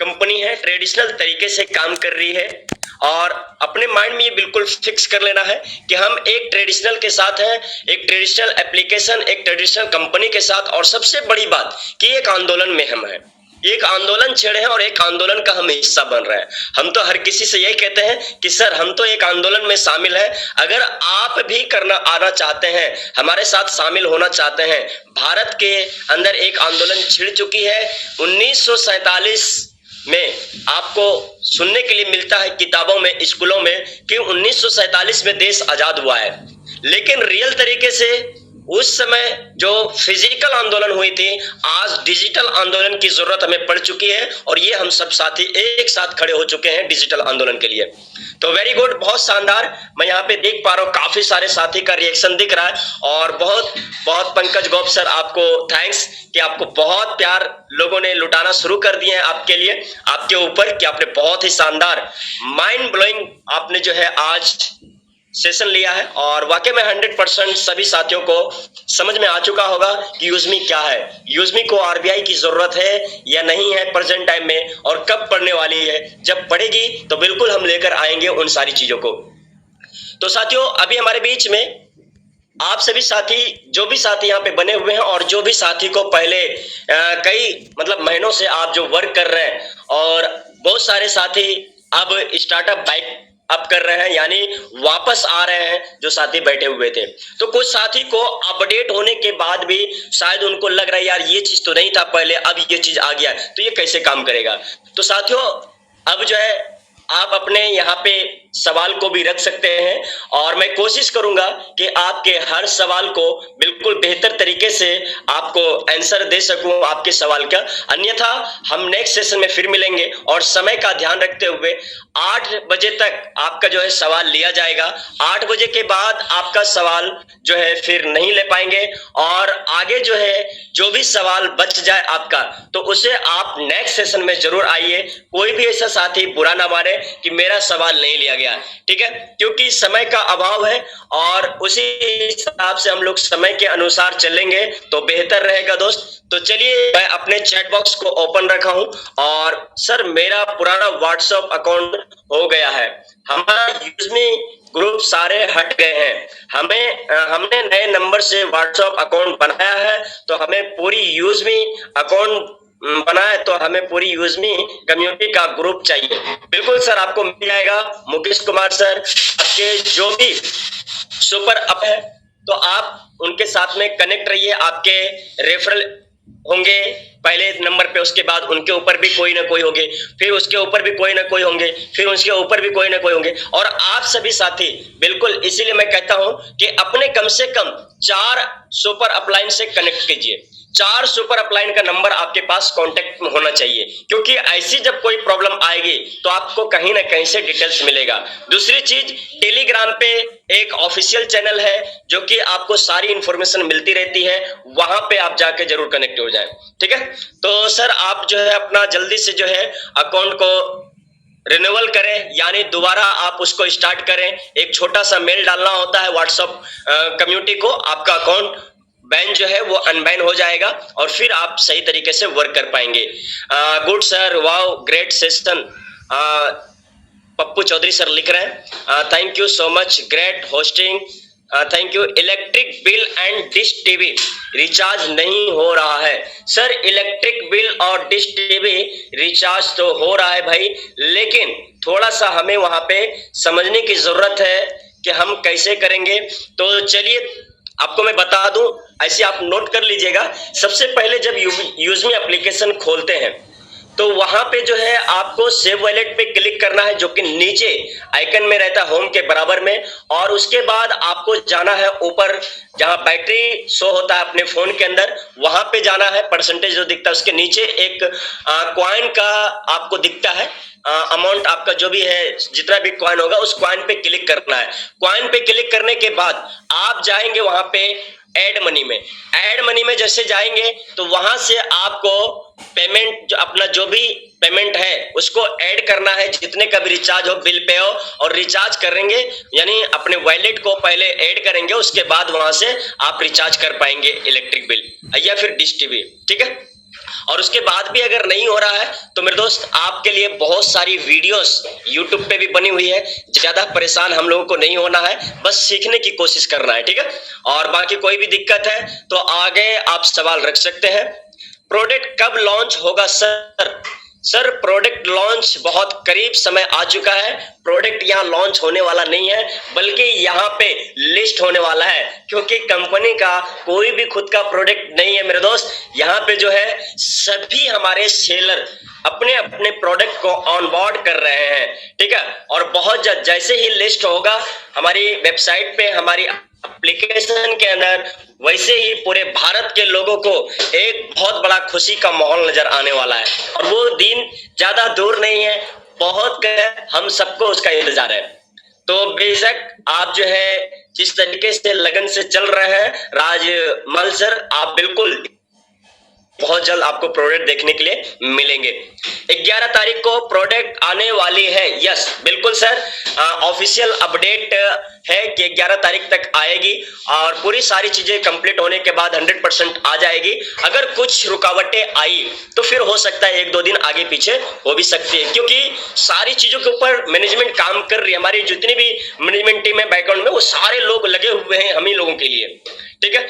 कंपनी है, ट्रेडिशनल तरीके से काम कर रही है। और अपने माइंड में ये बिल्कुल फिक्स कर लेना है कि हम एक ट्रेडिशनल के साथ हैं, एक ट्रेडिशनल एप्लीकेशन, एक ट्रेडिशनल कंपनी के साथ। और सबसे बड़ी बात कि एक आंदोलन में हम हैं, एक आंदोलन छेड़े हैं और एक आंदोलन का हम हिस्सा बन रहे हैं। हम तो हर किसी से यही कहते हैं कि सर हम तो एक आंदोलन में शामिल हैं, अगर आप भी आना चाहते हैं, हमारे साथ शामिल होना चाहते हैं। भारत के अंदर एक आंदोलन छिड़ चुकी है। 1947 में आपको सुनने के लिए मिलता है किताबों में, स्कूलों में कि 1947 में देश आजाद हुआ है, लेकिन रियल तरीके से उस समय जो फिजिकल आंदोलन हुई थी, आज डिजिटल आंदोलन की जरूरत हमें पड़ चुकी है और ये हम सब साथी एक साथ खड़े हो चुके हैं डिजिटल आंदोलन के लिए। तो वेरी गुड, बहुत शानदार। मैं यहाँ पे देख पा रहा हूँ काफी सारे साथी का रिएक्शन दिख रहा है और बहुत बहुत पंकज गोप सर आपको थैंक्स कि आपको बहुत प्यार लोगों ने लुटाना शुरू कर दिए हैं आपके लिए, आपके ऊपर, कि आपने बहुत ही शानदार माइंड ब्लोइंग आपने जो है आज सेशन लिया है और वाकई में 100% सभी साथियों को समझ में आ चुका होगा कि यूजमी क्या है, यूजमी को आरबीआई की जरूरत है या नहीं है प्रेजेंट टाइम में, और कब पड़ने वाली है। जब पड़ेगी तो बिल्कुल हम लेकर आएंगे उन सारी चीजों को। तो साथियों, अभी हमारे बीच में आप सभी साथी, जो भी साथी यहाँ पे बने हुए हैं और जो भी साथी को पहले कई मतलब महीनों से आप जो वर्क कर रहे हैं, और बहुत सारे साथी अब स्टार्टअप बाइक अप कर रहे हैं, यानी वापस आ रहे हैं जो साथी बैठे हुए थे। तो कुछ साथी को अपडेट होने के बाद भी शायद उनको लग रहा है यार ये चीज तो नहीं था पहले, अब ये चीज आ गया है तो ये कैसे काम करेगा। तो साथियों, अब जो है आप अपने यहाँ पे सवाल को भी रख सकते हैं और मैं कोशिश करूंगा कि आपके हर सवाल को बिल्कुल बेहतर तरीके से आपको आंसर दे सकूं आपके सवाल का। अन्यथा हम नेक्स्ट सेशन में फिर मिलेंगे और समय का ध्यान रखते हुए 8 बजे तक आपका जो है सवाल लिया जाएगा। 8 बजे के बाद आपका सवाल जो है फिर नहीं ले पाएंगे और आगे जो है जो भी सवाल बच जाए आपका तो उसे आप नेक्स्ट सेशन में जरूर आइए। कोई भी ऐसा साथी बुरा ना माने कि मेरा सवाल नहीं लिया गया, ठीक है, क्योंकि समय का अभाव है और उसी हिसाब से हम लोग समय के अनुसार चलेंगे तो बेहतर रहेगा दोस्त। तो चलिए, मैं अपने चैट बॉक्स को ओपन रखा हूं और सर मेरा पुराना व्हाट्सएप अकाउंट हो गया है, हमारा यूजमी ग्रुप सारे हट गए हैं, हमने नए नंबर से व्हाट्सएप अकाउंट बनाया है तो हमें पूरी यूजमी अकाउंट बनाए तो हमें पूरी यूजमी कम्युनिटी का ग्रुप चाहिए। बिल्कुल सर, आपको मिल जाएगा। मुकेश कुमार सर, आपके जो भी सुपर अप है तो आप उनके साथ में कनेक्ट रहिए, आपके रेफरल होंगे पहले नंबर पे, उसके बाद उनके ऊपर भी कोई ना कोई होंगे, फिर उसके ऊपर भी कोई ना कोई होंगे, फिर उसके ऊपर भी कोई ना कोई होंगे। और आप सभी साथी बिल्कुल, इसीलिए मैं कहता हूं कि अपने कम से कम 4 सुपर अपलाइन से कनेक्ट कीजिए। 4 सुपर अपलाइन का नंबर आपके पास कांटेक्ट में होना चाहिए, क्योंकि ऐसी जब कोई प्रॉब्लम आएगी तो आपको कहीं ना कहीं से डिटेल्स मिलेगा। दूसरी चीज, टेलीग्राम पे एक ऑफिशियल चैनल है जो कि आपको सारी इंफॉर्मेशन मिलती रहती है, वहां पे आप जाके जरूर कनेक्ट हो जाएं, ठीक है। तो सर आप जो है अपना जल्दी से जो है अकाउंट को रिन्यूअल करें, यानी दोबारा आप उसको स्टार्ट करें। एक छोटा सा मेल डालना होता है व्हाट्सएप कम्युनिटी को, आपका अकाउंट बैन जो है वो अनबैन हो जाएगा और फिर आप सही तरीके से वर्क कर पाएंगे। Good sir, wow, great session, Pappu Chaudhary sir लिख रहे हैं, thank you so much, great hosting, thank you. Electric bill and dish TV recharge नहीं हो रहा है। सर इलेक्ट्रिक बिल और डिश टीवी रिचार्ज तो हो रहा है भाई, लेकिन थोड़ा सा हमें वहां पे समझने की जरूरत है कि हम कैसे करेंगे। तो चलिए आपको मैं बता दूं, ऐसे आप नोट कर लीजिएगा। सबसे पहले जब यूजमी एप्लीकेशन खोलते हैं तो वहां पे जो है आपको सेव वॉलेट पे क्लिक करना है, जो कि नीचे आइकन में रहता है होम के बराबर में, और उसके बाद आपको जाना है ऊपर जहां बैटरी शो होता है अपने फोन के अंदर, वहां पे जाना है। परसेंटेज जो दिखता है उसके नीचे एक कॉइन का आपको दिखता है अमाउंट, आपका जो भी है जितना भी कॉइन होगा उस कॉइन पे क्लिक करना है। कॉइन पे क्लिक करने के बाद आप जाएंगे वहां पे ऐड मनी में। ऐड मनी में जैसे जाएंगे तो वहां से आपको पेमेंट, जो अपना जो भी पेमेंट है उसको ऐड करना है, जितने का भी रिचार्ज हो, बिल पे हो, और रिचार्ज करेंगे यानी अपने वॉलेट को पहले ऐड करेंगे, उसके बाद वहां से आप रिचार्ज कर पाएंगे इलेक्ट्रिक बिल या फिर डिश टीवी, ठीक है। और उसके बाद भी अगर नहीं हो रहा है तो मेरे दोस्त आपके लिए बहुत सारी वीडियोस YouTube पे भी बनी हुई है, ज्यादा परेशान हम लोगों को नहीं होना है, बस सीखने की कोशिश करना है, ठीक है। और बाकी कोई भी दिक्कत है तो आगे आप सवाल रख सकते हैं। प्रोडक्ट कब लॉन्च होगा सर? सर प्रोडक्ट लॉन्च बहुत करीब समय आ चुका है। प्रोडक्ट यहाँ लॉन्च होने वाला नहीं है, बल्कि यहाँ पे लिस्ट होने वाला है, क्योंकि कंपनी का कोई भी खुद का प्रोडक्ट नहीं है मेरे दोस्त। यहाँ पे जो है सभी हमारे सेलर अपने अपने प्रोडक्ट को ऑनबोर्ड कर रहे हैं, ठीक है। और बहुत जैसे ही लिस्ट होगा हमारी वेबसाइट पे, हमारी एप्लीकेशन के अंदर, वैसे ही पूरे भारत के लोगों को एक बहुत बड़ा खुशी का माहौल नजर आने वाला है और वो दिन ज्यादा दूर नहीं है, बहुत हम सबको उसका इंतजार है। तो बेशक आप जो है जिस तरीके से लगन से चल रहे हैं राजमल सर, आप बिल्कुल बहुत जल्द आपको प्रोडक्ट देखने के लिए मिलेंगे। 11 तारीख को प्रोडक्ट आने वाली है। यस बिल्कुल सर, ऑफिशियल अपडेट है कि 11 तारीख तक आएगी और पूरी सारी चीजें कंप्लीट होने के बाद 100% आ जाएगी। अगर कुछ रुकावटें आई तो फिर हो सकता है 1-2 दिन आगे पीछे हो भी सकती है, क्योंकि सारी चीजों के ऊपर मैनेजमेंट काम कर रही है। हमारी जितनी भी मैनेजमेंट टीम है बैकग्राउंड में, वो सारे लोग लगे हुए हैं हम ही लोगों के लिए। ठीक है,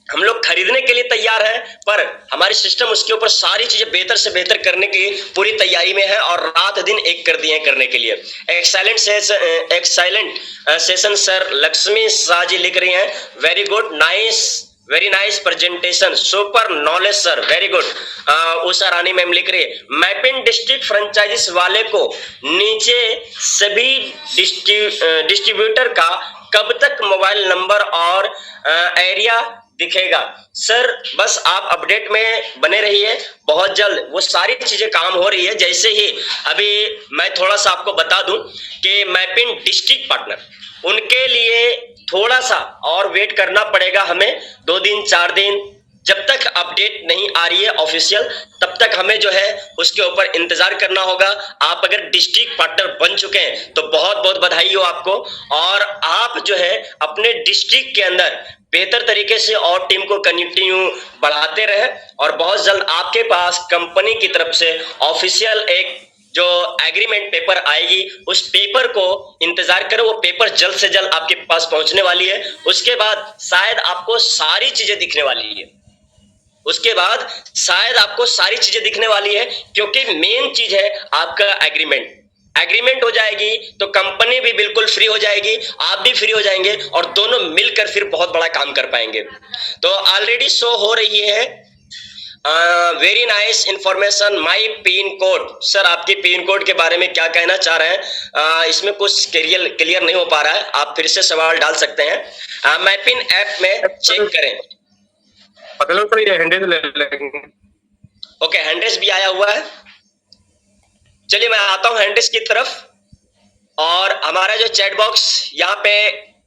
हम लोग खरीदने के लिए तैयार हैं, पर हमारी सिस्टम उसके ऊपर सारी चीजें बेहतर से बेहतर करने की पूरी तैयारी में है और रात दिन एक कर दिए हैं करने के लिए। Excellent session sir Lakshmi Shah ji लिख रही हैं, very good, very nice presentation, super knowledge sir, very good. Usha Rani ma'am लिख रही है, मैपिंग डिस्ट्रिक्ट फ्रेंचाइजिस वाले को नीचे सभी डिस्ट्रीब्यूटर का कब तक मोबाइल नंबर और एरिया दिखेगा? सर बस आप अपडेट में बने रहिए, बहुत जल्द वो सारी चीजें काम हो रही है। जैसे ही अभी मैं थोड़ा सा आपको बता दूं कि मैपिंग डिस्ट्रिक्ट पार्टनर, उनके लिए थोड़ा सा और वेट करना पड़ेगा हमें, 2 दिन 4 दिन, जब तक अपडेट नहीं आ रही है ऑफिशियल, तब तक हमें जो है उसके ऊपर इंतजार करना होगा। आप अगर डिस्ट्रिक्ट पार्टनर बन चुके हैं तो बहुत बहुत बधाई हो आपको, और आप जो है अपने डिस्ट्रिक्ट के अंदर बेहतर तरीके से और टीम को कंटिन्यू बढ़ाते रहे और बहुत जल्द आपके पास कंपनी की तरफ से ऑफिशियल एक जो एग्रीमेंट पेपर आएगी, उस पेपर को इंतजार करो। वो पेपर जल्द से जल्द आपके पास पहुंचने वाली है। उसके बाद शायद आपको सारी चीजें दिखने वाली है, क्योंकि मेन चीज है आपका एग्रीमेंट हो जाएगी तो कंपनी भी बिल्कुल फ्री हो जाएगी, आप भी फ्री हो जाएंगे और दोनों मिलकर फिर बहुत बड़ा काम कर पाएंगे। तो ऑलरेडी शो हो रही है, वेरी नाइस इंफॉर्मेशन, माई पिन कोड। सर आपकी पिन कोड के बारे में क्या कहना चाह रहे हैं? इसमें कुछ क्लियर नहीं हो पा रहा है, आप फिर से सवाल डाल सकते हैं। मैपिन ऐप में चेक करें। सर ये हैंडल्स ले लेंगे। ओके, हैंडल्स भी आया हुआ है। चलिए मैं आता हूं हैंडल्स की तरफ, और हमारा जो चैट बॉक्स यहाँ पे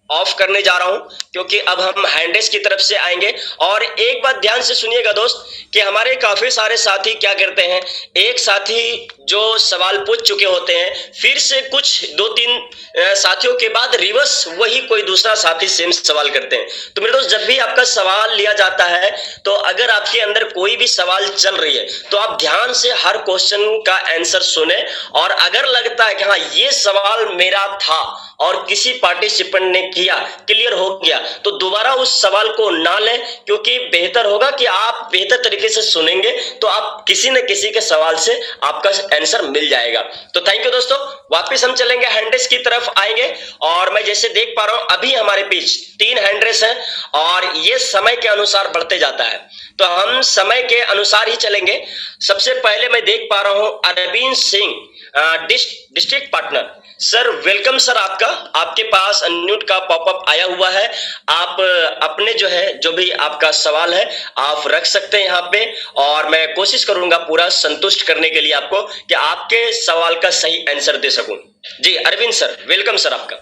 ऑफ करने जा रहा हूं, क्योंकि अब हम हैंडल्स की तरफ से आएंगे। और एक बात ध्यान से सुनिएगा दोस्त, कि हमारे काफी सारे साथी क्या करते हैं, एक साथी जो सवाल पूछ चुके होते हैं, फिर से कुछ 2-3 साथियों के बाद रिवर्स वही कोई दूसरा साथी सेम सवाल करते हैं। तो मेरे दोस्त, जब भी आपका सवाल लिया जाता है, तो अगर आपके अंदर कोई भी सवाल चल रही है तो आप ध्यान से हर क्वेश्चन का आंसर सुने, और अगर लगता है कि हाँ ये सवाल मेरा था और किसी पार्टिसिपेंट ने किया, क्लियर हो गया, तो दोबारा उस सवाल को ना लें, क्योंकि बेहतर होगा कि आप बेहतर तरीके से सुनेंगे तो आप किसी न किसी के सवाल से आपका आंसर मिल जाएगा। तो थैंक यू दोस्तों, वापस हम चलेंगे हैंडल्स की तरफ आएंगे, और मैं जैसे देख पा रहा हूं अभी हमारे बीच 3 हैंडल्स हैं और ये समय के अनुसार बढ़ते जाता है, तो हम समय के अनुसार ही चलेंगे। सबसे पहले मैं देख पा रहा हूं Arvind Singh, district partner. Sir welcome sir, आपके पास अनम्यूट का पॉपअप आया हुआ है। आप अपने जो है जो भी आपका सवाल है आप रख सकते हैं यहाँ पे, और मैं कोशिश करूंगा पूरा संतुष्ट करने के लिए आपको, कि आपके सवाल का सही आंसर दे सकूं। जी अरविंद सर, वेलकम सर आपका।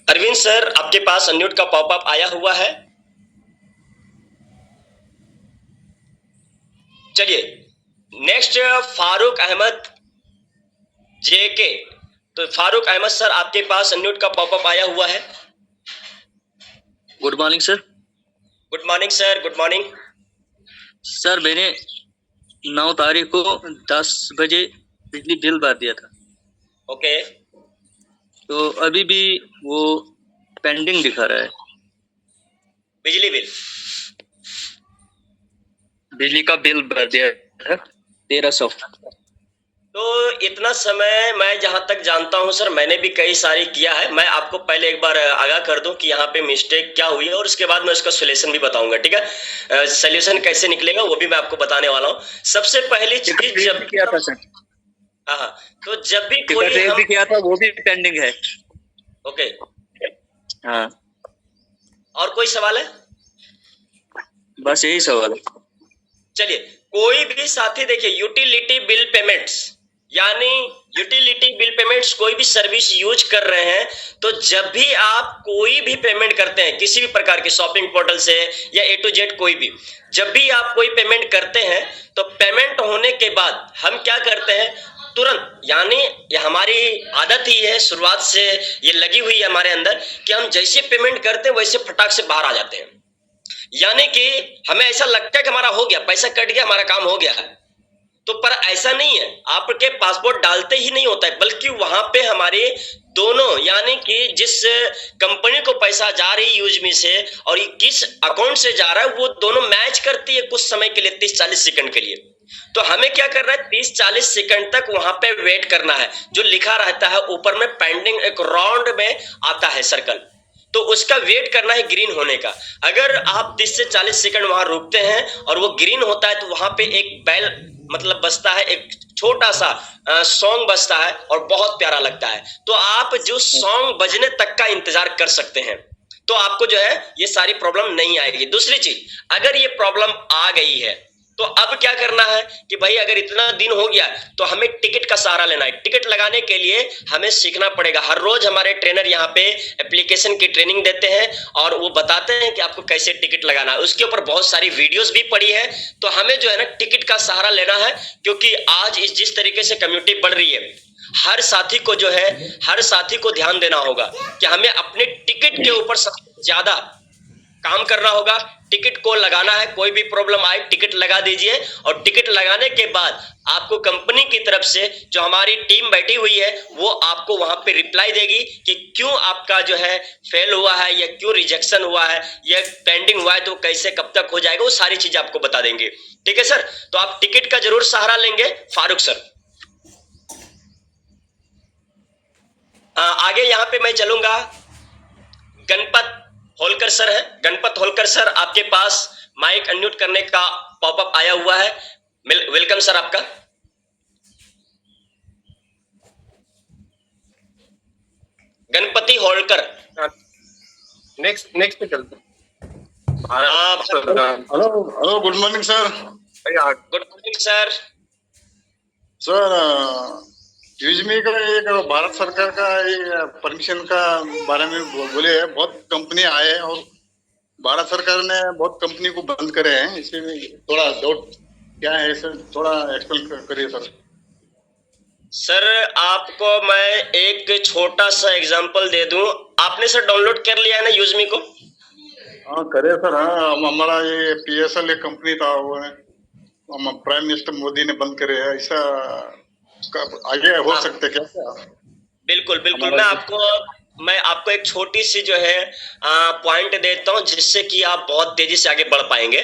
अरविंद सर आपके पास अनम्यूट का पॉपअप आया हुआ है। चलिए नेक्स्ट फारूक अहमद जेके। तो फारूक अहमद सर आपके पास अनम्यूट का पॉपअप आया हुआ है। Good morning sir. Good morning sir, good morning sir. मैंने 9 तारीख को 10 बजे बिजली बिल भर दिया था। ओके, तो अभी भी वो पेंडिंग दिखा रहा है। बिजली का बिल भर दिया था 1300। तो इतना समय मैं जहां तक जानता हूं सर, मैंने भी कई सारी किया है। मैं आपको पहले एक बार आगाह कर दूं कि यहाँ पे मिस्टेक क्या हुई है, और उसके बाद मैं उसका सोल्यूशन भी बताऊंगा। ठीक है, सोल्यूशन कैसे निकलेगा वो भी मैं आपको बताने वाला हूँ। सबसे पहली चीज, जब किया था सर, हाँ हाँ, तो जब भी टिकट कोई रेट भी हम किया था, वो भी पेंडिंग है। ओके, हाँ, और कोई सवाल है? बस यही सवाल है। चलिए, कोई भी साथी देखिए, यूटिलिटी बिल पेमेंट्स, यानी यूटिलिटी बिल पेमेंट्स, कोई भी सर्विस यूज कर रहे हैं तो जब भी आप कोई भी पेमेंट करते हैं किसी भी प्रकार के शॉपिंग पोर्टल से या A to Z कोई भी, जब भी आप कोई पेमेंट करते हैं तो पेमेंट होने के बाद हम क्या करते हैं तुरंत, यानी ये हमारी आदत ही है, शुरुआत से ये लगी हुई है हमारे अंदर कि हम जैसे पेमेंट करते हैं वैसे फटाक से बाहर आ जाते हैं। यानी कि हमें ऐसा लगता है कि हमारा हो गया, पैसा कट गया, हमारा काम हो गया है। तो पर ऐसा नहीं है, आपके पासपोर्ट डालते ही नहीं होता है, बल्कि वहां पे हमारे दोनों, यानी कि जिस कंपनी को पैसा जा रही है यूजमी से और ये किस अकाउंट से जा रहा है, वो दोनों मैच करती है कुछ समय के लिए, 30-40 सेकंड के लिए। तो हमें क्या करना है, 30-40 सेकंड तक वहां पे वेट करना है। जो लिखा रहता है ऊपर में पेंडिंग, एक राउंड में आता है सर्कल, तो उसका वेट करना है ग्रीन होने का। अगर आप 30 से 40 सेकंड वहां रुकते हैं और वो ग्रीन होता है तो वहां पे एक बेल मतलब बजता है, एक छोटा सा सॉन्ग बजता है और बहुत प्यारा लगता है। तो आप जो सॉन्ग बजने तक का इंतजार कर सकते हैं, तो आपको जो है ये सारी प्रॉब्लम नहीं आएगी। दूसरी चीज, अगर ये प्रॉब्लम आ गई है तो अब क्या करना है कि भाई अगर इतना दिन हो गया तो हमें टिकट का सहारा लेना है। टिकट लगाने के लिए हमें सीखना पड़ेगा। हर रोज हमारे ट्रेनर यहाँ पे एप्लीकेशन की ट्रेनिंग देते हैं और वो बताते हैं कि आपको कैसे टिकट लगाना है। उसके ऊपर बहुत सारी वीडियोस भी पड़ी है। तो हमें जो है ना टिकट का सहारा लेना है, क्योंकि आज जिस तरीके से कम्युनिटी बढ़ रही है, हर साथी को जो है, हर साथी को ध्यान देना होगा कि हमें अपने टिकट के ऊपर सबसे ज्यादा काम करना होगा। टिकट को लगाना है, कोई भी प्रॉब्लम आए टिकट लगा दीजिए, और टिकट लगाने के बाद आपको कंपनी की तरफ से जो हमारी टीम बैठी हुई है वो आपको वहां पे रिप्लाई देगी कि क्यों आपका जो है फेल हुआ है या क्यों रिजेक्शन हुआ है या पेंडिंग हुआ है, तो कैसे कब तक हो जाएगा, वो सारी चीजें आपको बता देंगे। ठीक है सर, तो आप टिकट का जरूर सहारा लेंगे। फारूक सर, आगे यहाँ पे मैं चलूंगा। गणपत होलकर सर है। गणपत होलकर सर, आपके पास माइक अनम्यूट करने का पॉपअप आया हुआ है। वेलकम सर आपका। गणपति होलकर, नेक्स्ट पे चलते हैं। Hello hello, good morning sir. Good morning sir. Sir, UseMe का एक भारत सरकार का परमिशन का बारे में बोले, बहुत कंपनी आए हैं और भारत सरकार ने बहुत कंपनी को बंद करे हैं। इसमें थोड़ा डाउट क्या है सर, थोड़ा एक्सप्लेन करिए सर। सर, आपको मैं एक छोटा सा एग्जांपल दे दूं। आपने सर डाउनलोड कर लिया है ना यूजमी को? हाँ करे सर। हाँ, हमारा ये PSL कंपनी था, वो प्राइम मिनिस्टर मोदी ने बंद करे है। ऐसा आगे हो सकते क्या? बिल्कुल बिल्कुल, मैं आपको एक छोटी सी जो है पॉइंट देता हूं जिससे कि आप बहुत तेजी से आगे बढ़ पाएंगे।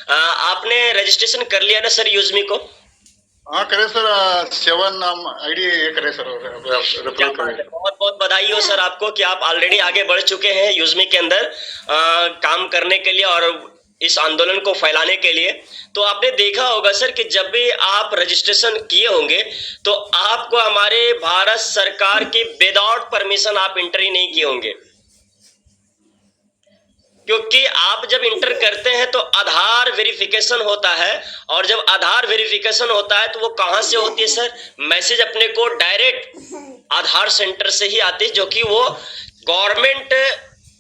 आपने रजिस्ट्रेशन कर लिया ना सर यूजमी को? हाँ करे सर, 7 ID करे सर। बहुत बहुत बधाई हो सर आपको कि आप ऑलरेडी आगे बढ़ चुके हैं यूजमी के अंदर काम करने के लिए और इस आंदोलन को फैलाने के लिए। तो आपने देखा होगा सर कि जब भी आप रजिस्ट्रेशन किए होंगे तो आपको हमारे भारत सरकार की विदाउट परमिशन आप एंट्री नहीं किए होंगे, क्योंकि आप जब इंटर करते हैं तो आधार वेरिफिकेशन होता है, और जब आधार वेरिफिकेशन होता है तो वो कहां से होती है सर? मैसेज अपने को डायरेक्ट आधार सेंटर से ही आती है, जो कि वो गवर्नमेंट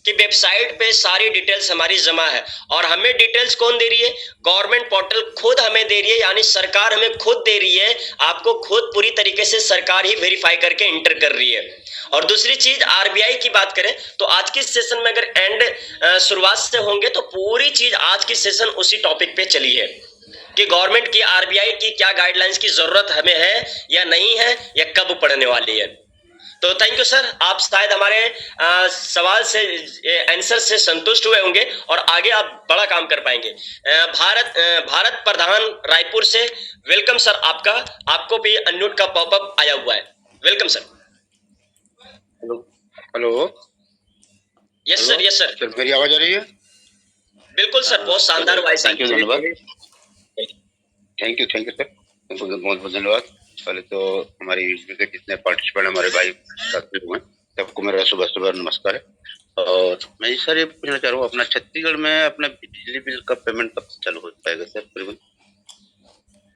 की वेबसाइट पे सारी डिटेल्स हमारी जमा है। और हमें डिटेल्स कौन दे रही है? गवर्नमेंट पोर्टल खुद हमें दे रही है, यानी सरकार हमें खुद दे रही है। आपको खुद पूरी तरीके से सरकार ही वेरीफाई करके इंटर कर रही है। और दूसरी चीज, आरबीआई की बात करें तो आज की सेशन में अगर एंड शुरुआत से होंगे तो पूरी चीज आज की सेशन उसी टॉपिक पे चली है कि गवर्नमेंट की, आरबीआई की क्या गाइडलाइंस की जरूरत हमें है या नहीं है या कब पड़ने वाली है। तो थैंक यू सर, आप शायद हमारे सवाल से, आंसर से संतुष्ट हुए होंगे और आगे आप बड़ा काम कर पाएंगे। भारत प्रधान रायपुर से, वेलकम सर आपका। आपको भी अनम्यूट का पॉपअप आया हुआ है। Welcome sir. Hello. Yes sir, yes sir. Sir मेरी आवाज आ रही है? बिल्कुल सर, बहुत शानदार वॉइस है। थैंक यू, धन्यवाद। थैंक यू सर, बहुत बहुत धन्यवाद। पहले तो हमारी यूजमी के जितने पार्टिसिपेंट हमारे भाई साथी हुए सबको मेरा सुबह सुबह नमस्कार है। और मैं सर ये पूछना चाह रहा हूँ, अपना छत्तीसगढ़ में अपना बिजली बिल का पेमेंट कब से चालू हो पाएगा सर करीबन?